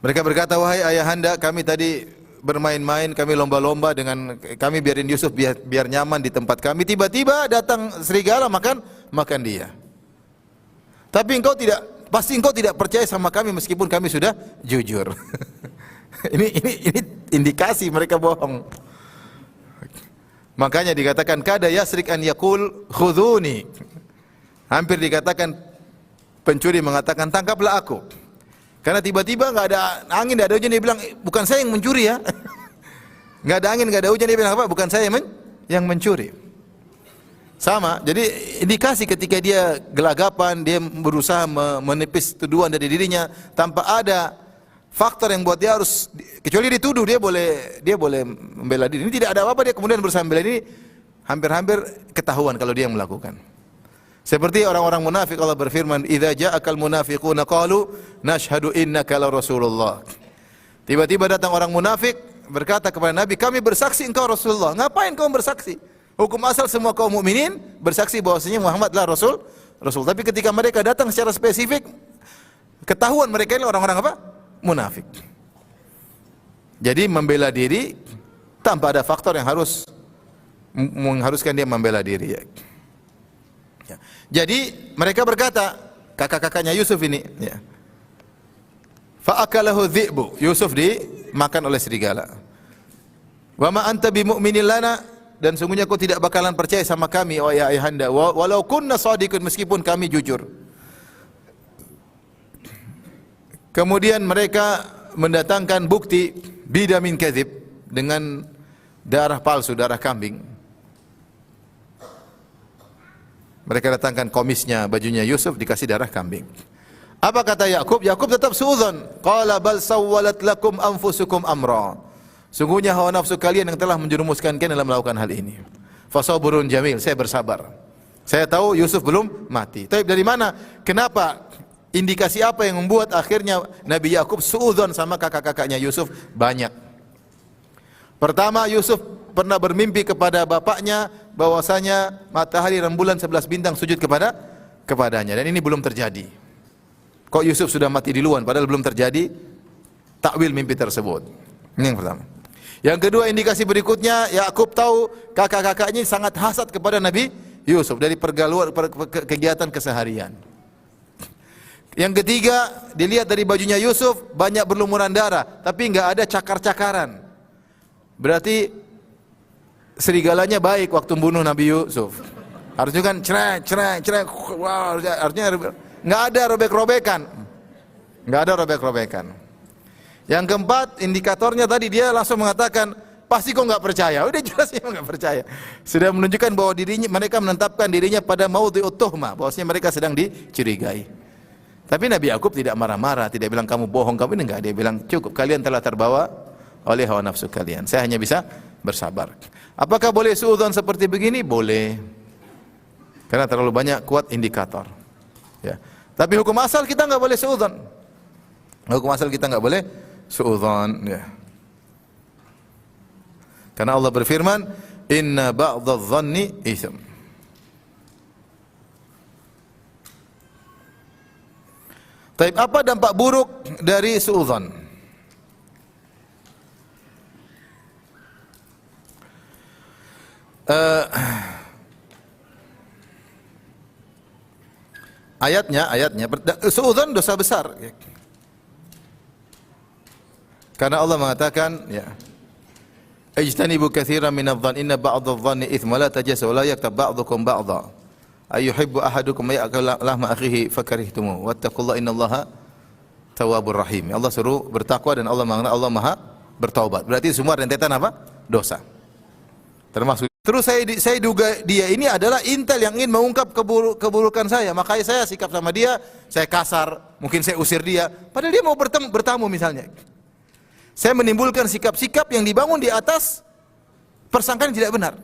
Mereka berkata, wahai ayahanda, kami tadi bermain-main, kami lomba-lomba dengan kami, biarin Yusuf biar nyaman di tempat kami. Tiba-tiba datang serigala makan dia. Tapi pasti engkau tidak percaya sama kami meskipun kami sudah jujur. ini indikasi mereka bohong. Makanya dikatakan kada yasrik an yaqul khudhuni. Hampir dikatakan pencuri mengatakan tangkaplah aku. Karena tiba-tiba enggak ada angin, enggak ada hujan, dia bilang bukan saya yang mencuri ya. Enggak ada angin, enggak ada hujan, dia bilang apa? Bukan saya yang mencuri. Sama, jadi indikasi ketika dia gelagapan, dia berusaha menepis tuduhan dari dirinya tanpa ada faktor yang buat dia harus, kecuali dituduh, dia boleh membela diri. Ini tidak ada apa-apa, dia kemudian berusaha membela diri, hampir-hampir ketahuan kalau dia yang melakukan. Seperti orang-orang munafik, Allah berfirman, "Idza ja'akal munafiquna qalu nashhadu innaka la Rasulullah." Tiba-tiba datang orang munafik berkata kepada Nabi, "Kami bersaksi engkau Rasulullah." Ngapain kau bersaksi? Hukum asal semua kaum mukminin bersaksi bahwasanya Muhammad adalah Rasul. Tapi ketika mereka datang secara spesifik, ketahuan mereka ini orang-orang apa? Munafik. Jadi membela diri tanpa ada faktor yang mengharuskan dia membela diri. Ya. Jadi mereka berkata, kakak-kakaknya Yusuf ini, ya. Fa'akalahu dhi'bu. Yusuf dimakan oleh serigala. Wa ma anta bimu'minin lana, dan sungguhnya kau tidak bakalan percaya sama kami, wahai ayahanda, walau kunna shadiqun, meskipun kami jujur. Kemudian mereka mendatangkan bukti bidamin kadzib, dengan darah palsu, darah kambing. Mereka datangkan komisnya, bajunya Yusuf, dikasih darah kambing. Apa kata Yakub? Yakub tetap suudzon. Qala bal sawwalat lakum anfusukum amra. Sungguhnya hawa nafsu kalian yang telah menjerumuskan kalian dalam melakukan hal ini. Fasabrun jamil, saya bersabar. Saya tahu Yusuf belum mati. Tapi dari mana? Kenapa? Indikasi apa yang membuat akhirnya Nabi Yakub suudzon sama kakak-kakaknya Yusuf? Banyak. Pertama, Yusuf pernah bermimpi kepada bapaknya bahwasanya matahari, rembulan, 11 bintang sujud kepadanya, dan ini belum terjadi. Kok Yusuf sudah mati duluan padahal belum terjadi takwil mimpi tersebut. Ini yang pertama. Yang kedua, indikasi berikutnya, Yakub tahu kakak-kakaknya sangat hasad kepada Nabi Yusuf dari pergaulan kegiatan keseharian. Yang ketiga, dilihat dari bajunya Yusuf banyak berlumuran darah, tapi enggak ada cakar-cakaran. Berarti serigalanya baik waktu membunuh Nabi Yusuf. Harusnya kan cerek, wow, artinya enggak ada robek-robekan. Enggak ada robek-robekan. Yang keempat, indikatornya tadi dia langsung mengatakan, pasti kau enggak percaya. Udah jelas dia enggak percaya. Sudah menunjukkan bahwa mereka menetapkan dirinya pada maudhi'ut tuhmah, bahwasanya mereka sedang dicurigai. Tapi Nabi Yakub tidak marah-marah, tidak bilang kamu bohong, kamu ini enggak. Dia bilang cukup, kalian telah terbawa oleh hawa nafsu kalian. Saya hanya bisa bersabar. Apakah boleh suudzon seperti begini? Boleh. Karena terlalu banyak kuat indikator. Ya. Tapi hukum asal kita enggak boleh suudzon. Hukum asal kita enggak boleh suudzon, ya. Karena Allah berfirman, "Inna ba'dadh-dhanni itsm." Taib, apa dampak buruk dari suudzon? Ayatnya suudzon dosa besar. Karena Allah mengatakan, ya, ijtanibu katsiran minadh-dhanni inna ba'dadh-dhanni itsmun la tajassasu wa la yaktab ba'dukum ba'dha ayyuhibbu ahadukum ya'kula lahma akhihi fakarihtumu wattaqullaha innallaha tawwabur rahim. Allah suruh bertakwa dan Allah mengatakan Allah Maha bertaubat. Berarti semua rentetan apa? Dosa. Termasuk terus saya duga dia ini adalah intel yang ingin mengungkap keburukan saya, makanya saya sikap sama dia, saya kasar, mungkin saya usir dia, padahal dia mau bertamu misalnya. Saya menimbulkan sikap-sikap yang dibangun di atas persangkaan yang tidak benar.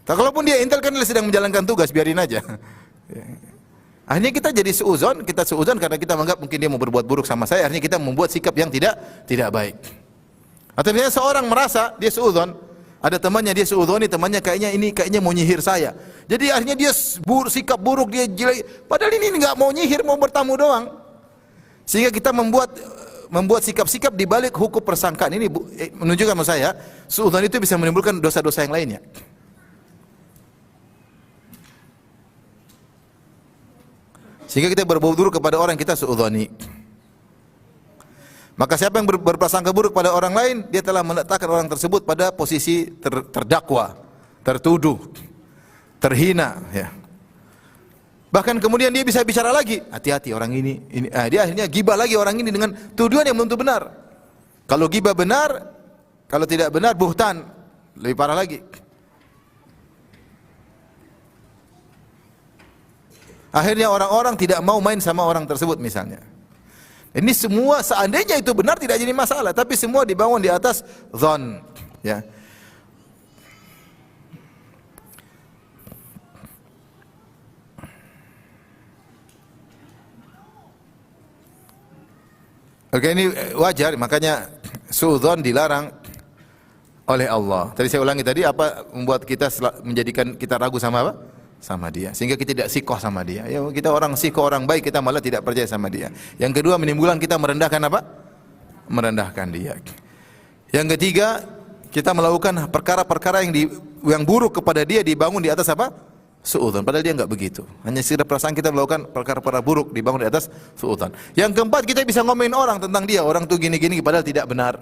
Kalaupun dia intel kan dia sedang menjalankan tugas, biarin aja. Akhirnya kita jadi suudzon karena kita menganggap mungkin dia mau berbuat buruk sama saya, akhirnya kita membuat sikap yang tidak baik. Atau misalnya seorang merasa dia suudzon, ada temannya dia suudzoni, temannya kayaknya mau nyihir saya. Jadi akhirnya dia sikap buruk, dia jelek, padahal ini enggak mau nyihir, mau bertamu doang. Sehingga kita membuat sikap-sikap di balik hukum persangkaan ini menunjukkan sama saya, suudzon itu bisa menimbulkan dosa-dosa yang lainnya. Sehingga kita berbuat buruk kepada orang yang kita suudzoni. Maka siapa yang berprasangka buruk pada orang lain, dia telah meletakkan orang tersebut pada posisi terdakwa, tertuduh, terhina, ya. Bahkan kemudian dia bisa bicara lagi, hati-hati orang ini dia akhirnya gibah lagi orang ini dengan tuduhan yang belum tentu benar. Kalau gibah benar, kalau tidak benar buhtan, lebih parah lagi. Akhirnya orang-orang tidak mau main sama orang tersebut misalnya. Ini semua seandainya itu benar tidak jadi masalah, tapi semua dibangun di atas dzan, ya. Oke, ini wajar, makanya suudzon dilarang oleh Allah. Tadi saya ulangi tadi, apa membuat kita menjadikan kita ragu sama apa? Sama dia, sehingga kita tidak sikoh sama dia. Ya, kita orang sikoh, orang baik, kita malah tidak percaya sama dia. Yang kedua, menimbulkan kita merendahkan apa? Merendahkan dia. Yang ketiga, kita melakukan perkara-perkara yang buruk kepada dia dibangun di atas apa? Suudzon. Padahal dia enggak begitu. Hanya sekedar perasaan kita melakukan perkara-perkara buruk dibangun di atas suudzon. Yang keempat, kita bisa ngomongin orang tentang dia, orang tuh gini-gini padahal tidak benar.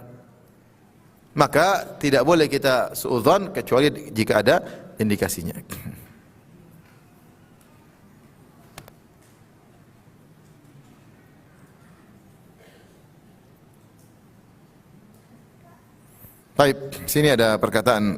Maka tidak boleh kita suudzon kecuali jika ada indikasinya. Baik, sini ada perkataan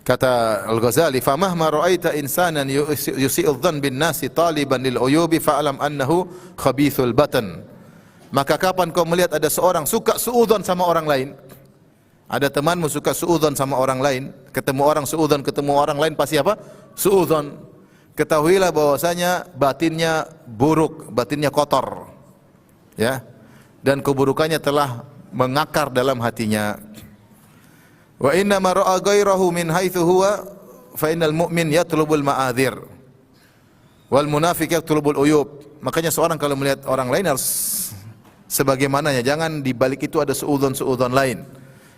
kata Al-Ghazali, "Famahma ra'aita insanan yusi'u adh-dhann bin nasi taliban lil uyubi fa'lam annahu khabithul batan." Maka kapan kau melihat ada seorang suka suudzon sama orang lain, ada temanmu suka suudzon sama orang lain, ketemu orang suudzon, ketemu orang lain pasti apa? Suudzon. Ketahuilah bahwasanya batinnya buruk, batinnya kotor, ya, dan keburukannya telah mengakar dalam hatinya. Wa inna ma ra'a ghairahu min haitsu huwa fa innal mu'min yatlubul ma'adzir wal munafiq yatlubul uyub. Makanya seorang kalau melihat orang lain harus sebagaimananya, jangan di balik itu ada suudzon lain.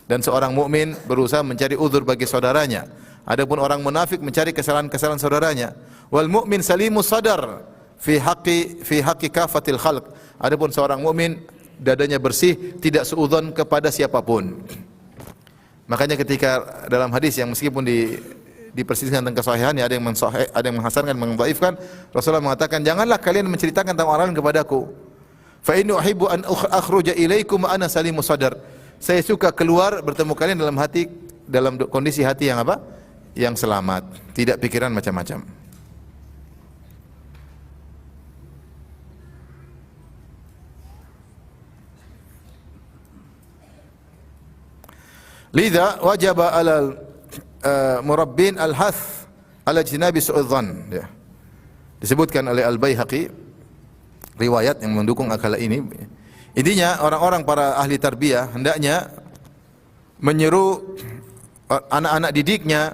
Dan seorang mukmin berusaha mencari uzur bagi saudaranya. Adapun orang munafik mencari kesalahan-kesalahan saudaranya. Wal mu'min salimus sadar fi haqqi kafatil khalq. Adapun seorang mukmin dadanya bersih, tidak suudzon kepada siapapun. Makanya ketika dalam hadis yang meskipun dipersisihkan tentang kesahihannya, ada yang menghasankan, mendhaifkan, Rasulullah mengatakan, janganlah kalian menceritakan tentang orang lain kepadaku. Fa inni uhibbu an akhruja ilaikum ana salimus sadar. Saya suka keluar bertemu kalian dalam kondisi hati yang apa? Yang selamat, tidak pikiran macam-macam. Lidha wajaba alal murabbin al-hath ala jinabi su'udzan, ya. Disebutkan oleh Al-Baihaqi riwayat yang mendukung akal ini. Intinya orang-orang para ahli tarbiyah hendaknya menyeru anak-anak didiknya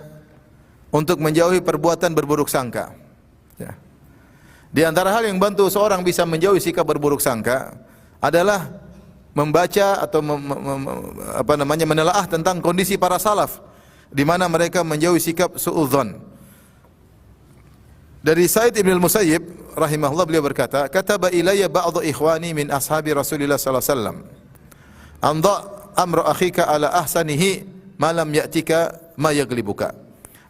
untuk menjauhi perbuatan berburuk sangka. Ya. Di antara hal yang bantu seorang bisa menjauhi sikap berburuk sangka adalah membaca atau menelaah tentang kondisi para salaf di mana mereka menjauhi sikap suudzon. Dari Sa'id bin al-Musayyib rahimahullah, beliau berkata, "Kataba ilayya ba'dhu ikhwani min ashabi Rasulillah sallallahu alaihi wasallam. Andha amru akhika ala ahsanihi ma lam ya'tika ma yaglibuka."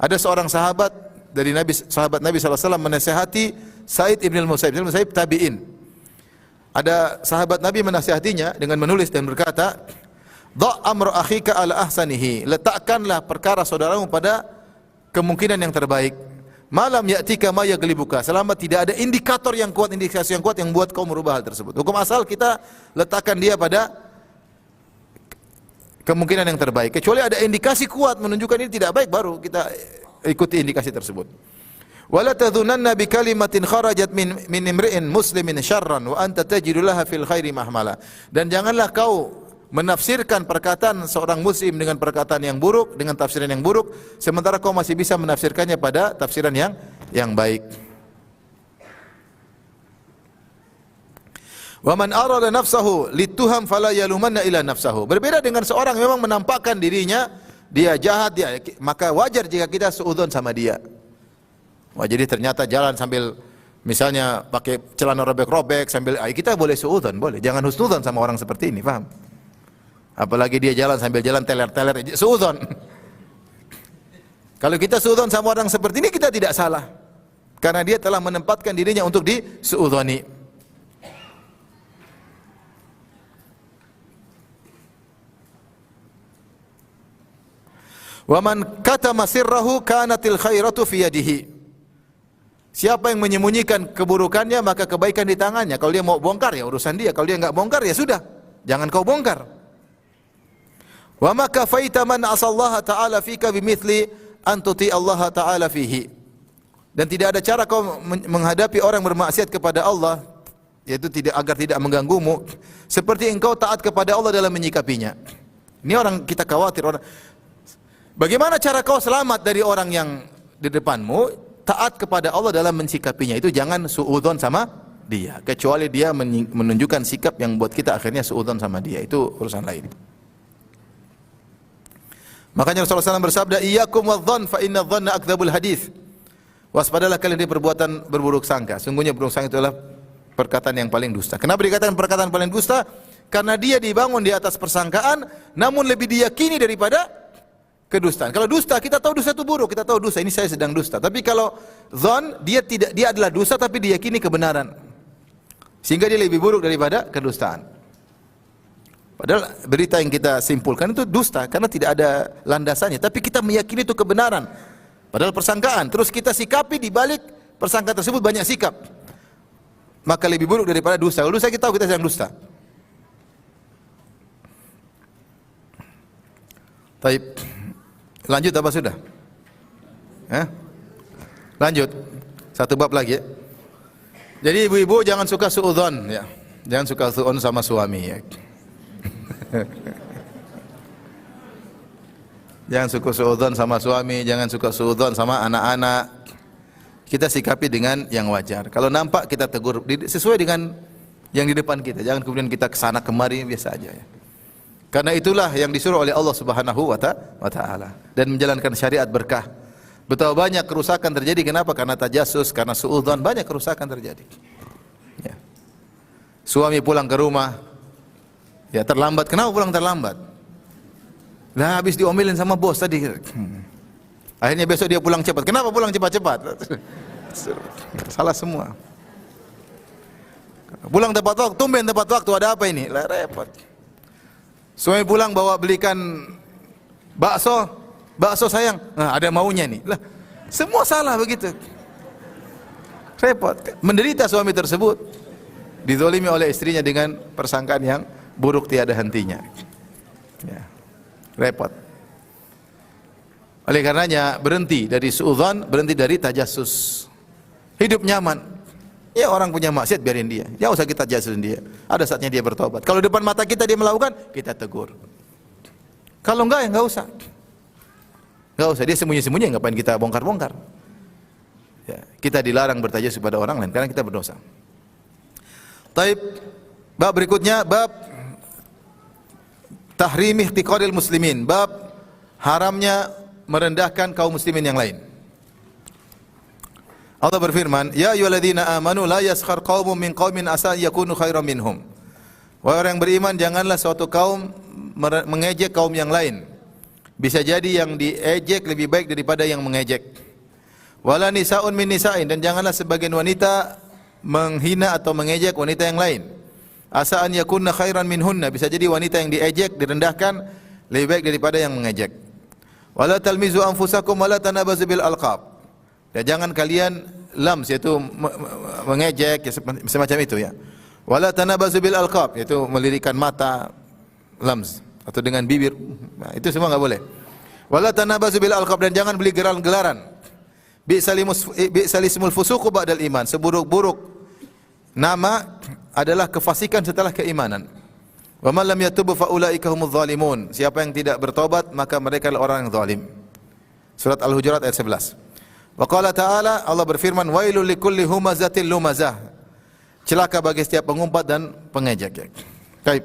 Ada seorang sahabat dari sahabat Nabi sallallahu alaihi wasallam menasihati Sa'id bin al-Musayyib. Ibn al-Musayyib tabi'in. Ada sahabat Nabi menasihatinya dengan menulis dan berkata, "Dha' amru akhika ala ahsanihi." Letakkanlah perkara saudaramu pada kemungkinan yang terbaik. Malam ya'tika ma yaglibuka, selama tidak ada indikator yang kuat, indikasi yang kuat yang buat kau merubah hal tersebut. Hukum asal kita letakkan dia pada kemungkinan yang terbaik. Kecuali ada indikasi kuat menunjukkan ini tidak baik, baru kita ikuti indikasi tersebut. Wala tadhunanna bi kalimatin kharajat min imri'in muslimin syarran wa anta tajidu laha fil khairi mahmala. Dan janganlah kau menafsirkan perkataan seorang muslim dengan perkataan yang buruk, dengan tafsiran yang buruk, sementara kau masih bisa menafsirkannya pada tafsiran yang baik. Wa man arada nafsahu lituham fala yalumanna ila nafsahu. Berbeda dengan seorang yang memang menampakkan dirinya dia jahat, maka wajar jika kita suudzon sama dia. Wah, jadi ternyata jalan sambil misalnya pakai celana robek-robek sambil kita boleh suudzon, boleh. Jangan husnudzon sama orang seperti ini, paham? Apalagi dia jalan sambil jalan teler-teler, suudzon. Kalau kita suudzon sama orang seperti ini, kita tidak salah, karena dia telah menempatkan dirinya untuk disuudzoni. Wa man katama sirrahu kanatil khairatu fi yadihi. Siapa yang menyembunyikan keburukannya, maka kebaikan di tangannya. Kalau dia mau bongkar, ya urusan dia. Kalau dia enggak bongkar, ya sudah, jangan kau bongkar. Wa ma kafaita man asallaha ta'ala fika bimithli an tuti Allah ta'ala fihi. Dan tidak ada cara kau menghadapi orang bermaksiat kepada Allah, yaitu agar tidak mengganggumu, seperti engkau taat kepada Allah dalam menyikapinya. Ini orang kita khawatir. Bagaimana cara kau selamat dari orang yang di depanmu? Taat kepada Allah dalam mensikapinya. Itu jangan suudzon sama dia, kecuali dia menunjukkan sikap yang buat kita akhirnya suudzon sama dia. Itu urusan lain. Makanya Rasulullah SAW bersabda, "Iyyakum wadh-dhann fa inna adh-dhanna akdzabul hadits." Waspadalah kalian dari perbuatan berburuk sangka. Sungguhnya berburuk sangka itu adalah perkataan yang paling dusta. Kenapa dikatakan perkataan paling dusta? Karena dia dibangun di atas persangkaan, namun lebih diyakini daripada kedustaan. Kalau dusta, kita tahu dusta itu buruk, kita tahu dusta ini saya sedang dusta. Tapi kalau dzan, dia adalah dusta tapi diyakini kebenaran. Sehingga dia lebih buruk daripada kedustaan. Padahal berita yang kita simpulkan itu dusta karena tidak ada landasannya, tapi kita meyakini itu kebenaran. Padahal persangkaan, terus kita sikapi di balik persangkaan tersebut banyak sikap. Maka lebih buruk daripada dusta. Kalau dusta kita tahu kita sedang dusta. Taib. Lanjut apa sudah? Lanjut. Satu bab lagi ya. Jadi ibu-ibu jangan suka suudzon ya. Jangan suka suudzon sama suami ya. Jangan suka suudzon sama suami, jangan suka suudzon sama anak-anak. Kita sikapi dengan yang wajar. Kalau nampak kita tegur sesuai dengan yang di depan kita. Jangan kemudian kita kesana kemari biasa aja ya. Karena itulah yang disuruh oleh Allah Subhanahu wa taala dan menjalankan syariat berkah. Betapa banyak kerusakan terjadi, kenapa? Karena tajassus, karena suudzon, banyak kerusakan terjadi. Ya. Suami pulang ke rumah, ya terlambat. Kenapa pulang terlambat? Lah habis diomelin sama bos tadi. Akhirnya besok dia pulang cepat. Kenapa pulang cepat-cepat? Salah semua. Pulang tepat waktu, tumben tepat waktu, ada apa ini? Lah repot. Suami pulang bawa belikan bakso sayang. Nah, ada maunya nih. Lah, semua salah begitu. Repot. Menderita suami tersebut. Dizalimi oleh istrinya dengan persangkaan yang buruk tiada hentinya. Ya. Repot. Oleh karenanya berhenti dari suudzon, berhenti dari tajassus. Hidup nyaman. Ya orang punya maksiat biarin dia. Ya usah kita jatuhin dia. Ada saatnya dia bertobat. Kalau depan mata kita dia melakukan, kita tegur. Kalau enggak ya enggak usah. Enggak usah, dia sembunyi-sembunyi ngapain kita bongkar-bongkar. Ya, kita dilarang bertajassus kepada orang lain karena kita berdosa. Taib, bab berikutnya bab tahrim ihtiqaril muslimin, bab haramnya merendahkan kaum muslimin yang lain. Allah berfirman, "Ya ayyuhalladzina amanu la yaskhar qaumun min qaumin asa yakunu khairan minhum." Wahai orang yang beriman, janganlah suatu kaum mengejek kaum yang lain. Bisa jadi yang diejek lebih baik daripada yang mengejek. Wala nisaun min nisain, dan janganlah sebagian wanita menghina atau mengejek wanita yang lain. Asa an yakunna khairan minhunna, bisa jadi wanita yang diejek, direndahkan lebih baik daripada yang mengejek. Wala talmizu anfusakum wala tanabazu bil alqab. Dan jangan kalian lams, yaitu mengejek, ya, semacam itu ya. Wala tanabazu bil alqab, yaitu melirikan mata, lams atau dengan bibir. Nah, itu semua enggak boleh. Wala tanabazu bil alqab, dan jangan beli gelar-gelaran. Bi'salismul fusuqu ba'dal iman. Seburuk-buruk nama adalah kefasikan setelah keimanan. Wa man lam yatubu fa ulaika humudz zalimun. Siapa yang tidak bertobat maka mereka adalah orang yang zalim. Surat Al-Hujurat ayat 11. Wa qala ta'ala, Allah berfirman, wailul likulli humazatil lumazah. Celaka bagi setiap pengumpat dan pengejek. Baik.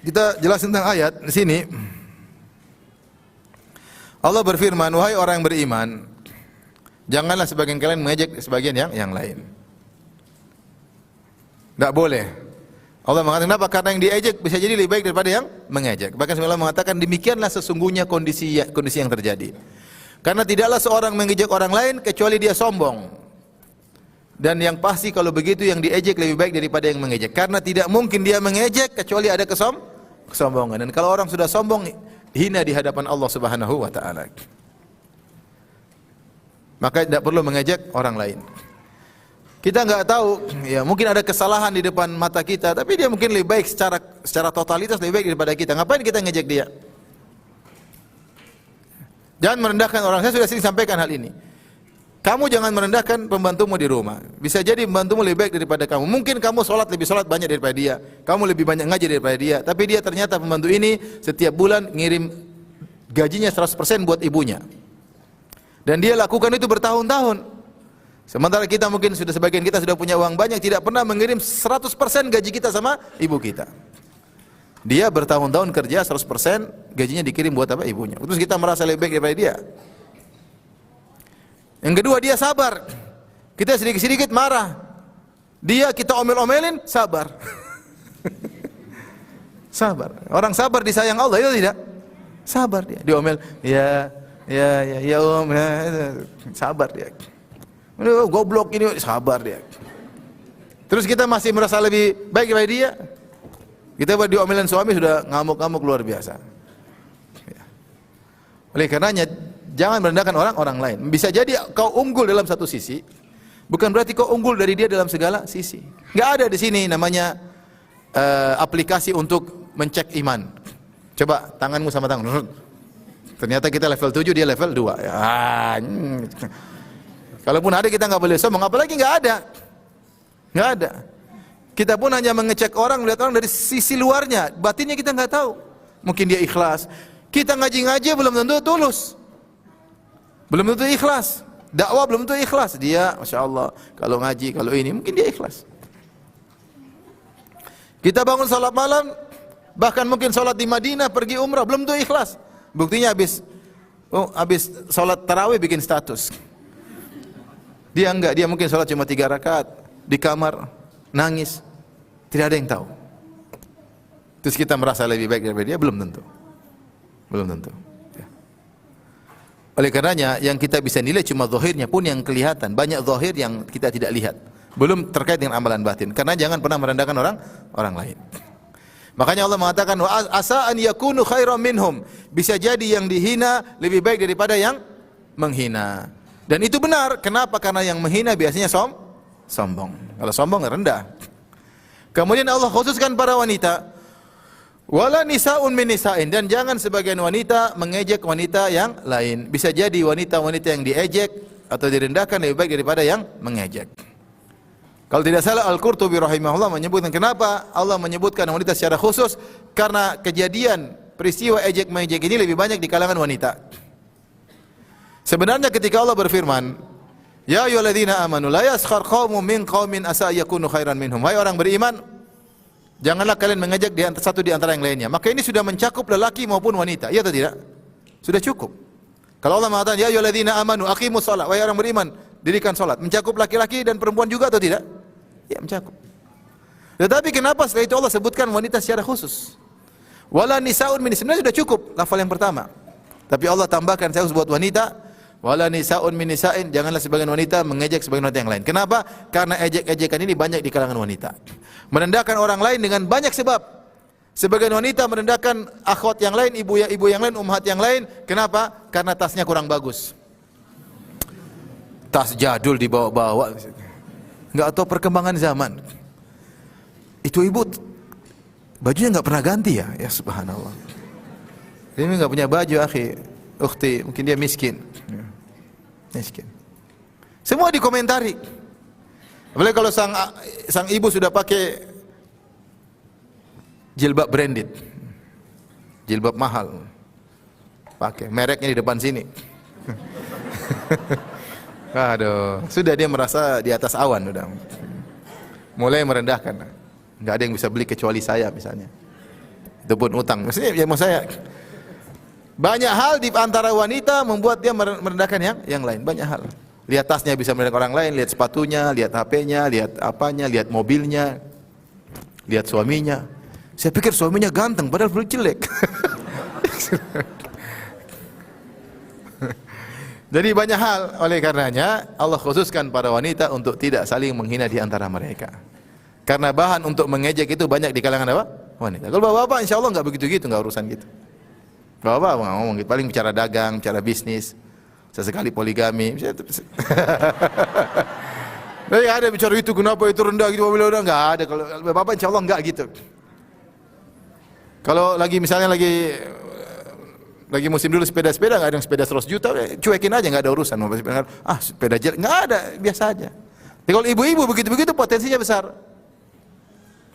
Kita jelasin tentang ayat di sini. Allah berfirman, wahai orang yang beriman, janganlah sebagian kalian mengejek sebagian yang lain. Tidak boleh. Allah mengatakan kenapa? Karena yang diejek bisa jadi lebih baik daripada yang mengejek. Bahkan Allah mengatakan demikianlah sesungguhnya kondisi yang terjadi. Karena tidaklah seorang mengejek orang lain kecuali dia sombong. Dan yang pasti kalau begitu yang diejek lebih baik daripada yang mengejek. Karena tidak mungkin dia mengejek kecuali ada kesombongan. Dan kalau orang sudah sombong, hina di hadapan Allah Subhanahu wa taala. Maka tidak perlu mengejek orang lain. Kita enggak tahu, ya mungkin ada kesalahan di depan mata kita, tapi dia mungkin lebih baik secara totalitas lebih baik daripada kita. Ngapain kita ngejek dia? Jangan merendahkan orang. Saya sudah sering sampaikan hal ini. Kamu jangan merendahkan pembantumu di rumah. Bisa jadi pembantumu lebih baik daripada kamu. Mungkin kamu lebih sholat banyak daripada dia. Kamu lebih banyak ngaji daripada dia. Tapi dia ternyata pembantu ini setiap bulan ngirim gajinya 100% buat ibunya. Dan dia lakukan itu bertahun-tahun. Sementara kita mungkin sebagian kita sudah punya uang banyak, tidak pernah mengirim 100% gaji kita sama ibu kita. Dia bertahun-tahun kerja 100% gajinya dikirim buat apa? Ibunya. Terus kita merasa lebih baik daripada dia. Yang kedua, dia sabar. Kita sedikit-sedikit marah. Dia kita omel-omelin, sabar. Sabar. Orang sabar disayang Allah, itu tidak? Sabar dia. Diomel, ya om, ya, sabar dia. Goblok ini, sabar dia. Terus kita masih merasa lebih baik daripada dia. Kita buat diomelin suami sudah ngamuk-ngamuk luar biasa. Oleh karenanya jangan merendahkan orang lain. Bisa jadi kau unggul dalam satu sisi, bukan berarti kau unggul dari dia dalam segala sisi. Enggak ada di sini namanya aplikasi untuk mencek iman. Coba tanganmu sama tangan. Ternyata kita level 7, dia level 2. Ya, kalaupun ada kita enggak boleh sombong, apalagi enggak ada. Enggak ada. Kita pun hanya mengecek orang, melihat orang dari sisi luarnya, batinnya kita enggak tahu. Mungkin dia ikhlas. Kita ngaji-ngaji belum tentu tulus. Belum tentu ikhlas. Dakwah belum tentu ikhlas. Dia, Masya Allah, kalau ngaji, kalau ini, mungkin dia ikhlas. Kita bangun salat malam, bahkan mungkin salat di Madinah, pergi umrah, belum tentu ikhlas. Buktinya habis salat tarawih bikin status. Dia enggak, dia mungkin salat cuma 3 rakaat di kamar, nangis. Tidak ada yang tahu. Terus kita merasa lebih baik daripada dia, belum tentu. Belum tentu. Ya. Oleh karenanya yang kita bisa nilai cuma zahirnya pun yang kelihatan. Banyak zahir yang kita tidak lihat. Belum terkait dengan amalan batin. Karena jangan pernah merendahkan orang lain. Makanya Allah mengatakan wa asa an yakunu khairan minhum. Bisa jadi yang dihina lebih baik daripada yang menghina. Dan itu benar. Kenapa? Karena yang menghina biasanya sombong. Kalau sombong rendah. Kemudian Allah khususkan para wanita. Wala nisaun min nisa'in, dan jangan sebagian wanita mengejek wanita yang lain. Bisa jadi wanita-wanita yang diejek atau direndahkan lebih baik daripada yang mengejek. Kalau tidak salah Al-Qurtubi rahimahullah menyebutkan kenapa Allah menyebutkan wanita secara khusus, karena kejadian peristiwa ejek mengejek ini lebih banyak di kalangan wanita. Sebenarnya ketika Allah berfirman, ya ayyuhalladzina amanu la yaskhar qaumun min qaumin asa yakunu khairan minhum. Wahai orang beriman, janganlah kalian mengejek satu di antara yang lainnya. Maka ini sudah mencakup lelaki maupun wanita. Iya atau tidak? Sudah cukup. Kalau Allah mengatakan ya ayyuhalladzina amanu aqimus shalah, wahai orang beriman, dirikan salat, mencakup laki-laki dan perempuan juga atau tidak? Ya, mencakup. Tetapi kenapa setelah itu Allah sebutkan wanita secara khusus? Wala nisaun min, sebenarnya sudah cukup lafal yang pertama. Tapi Allah tambahkan saya buat wanita, wala nisaun min nisa'in, janganlah sebagian wanita mengejek sebagian wanita yang lain. Kenapa? Karena ejek-ejekan ini banyak di kalangan wanita. Merendahkan orang lain dengan banyak sebab. Sebagian wanita merendahkan akhwat yang lain, ibu yang lain, ummahat yang lain. Kenapa? Karena tasnya kurang bagus. Tas jadul dibawa-bawa. Enggak tahu perkembangan zaman. Itu ibu bajunya enggak pernah ganti ya? Ya subhanallah. Ini enggak punya baju, akhi. Ukhti, mungkin dia miskin. Miskin. Semua dikomentari. Apalagi kalau sang ibu sudah pakai jilbab branded. Jilbab mahal. Pakai mereknya di depan sini. Aduh, sudah dia merasa di atas awan sudah. Mulai merendahkan. Enggak ada yang bisa beli kecuali saya misalnya. Itu pun utang. Maksudnya ya mau saya. Banyak hal di antara wanita membuat dia merendahkan yang lain. Banyak hal. Lihat tasnya bisa merendahkan orang lain, lihat sepatunya, lihat HP-nya, lihat apanya, lihat mobilnya, lihat suaminya. Saya pikir suaminya ganteng padahal jelek. Jadi banyak hal, oleh karenanya Allah khususkan para wanita untuk tidak saling menghina di antara mereka. Karena bahan untuk mengejek itu banyak di kalangan apa? Wanita. Kalau bapak-bapak insya Allah nggak begitu-gitu, nggak urusan gitu. Bapak nggak ngomong gitu, paling bicara dagang, bicara bisnis, sesekali poligami. Tapi ada bicara itu, kenapa itu rendah gitu, nggak ada. Kalau bapak insya Allah nggak gitu. Kalau misalnya lagi musim dulu sepeda nggak ada yang sepeda 100 juta, cuekin aja, nggak ada urusan. Sepeda jelek nggak ada, biasa aja. Tapi kalau ibu-ibu begitu potensinya besar.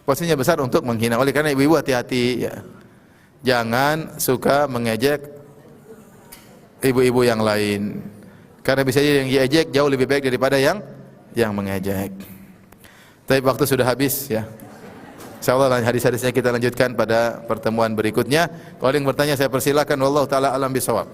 Potensinya besar untuk menghina. Oleh karena ibu-ibu hati-hati ya. Jangan suka mengejek ibu-ibu yang lain. Karena bisa jadi yang diejek jauh lebih baik daripada yang mengejek. Tapi waktu sudah habis ya. Insyaallah hadis-hadisnya kita lanjutkan pada pertemuan berikutnya. Kalau yang bertanya saya persilakan. Wallahu taala alam bisawab.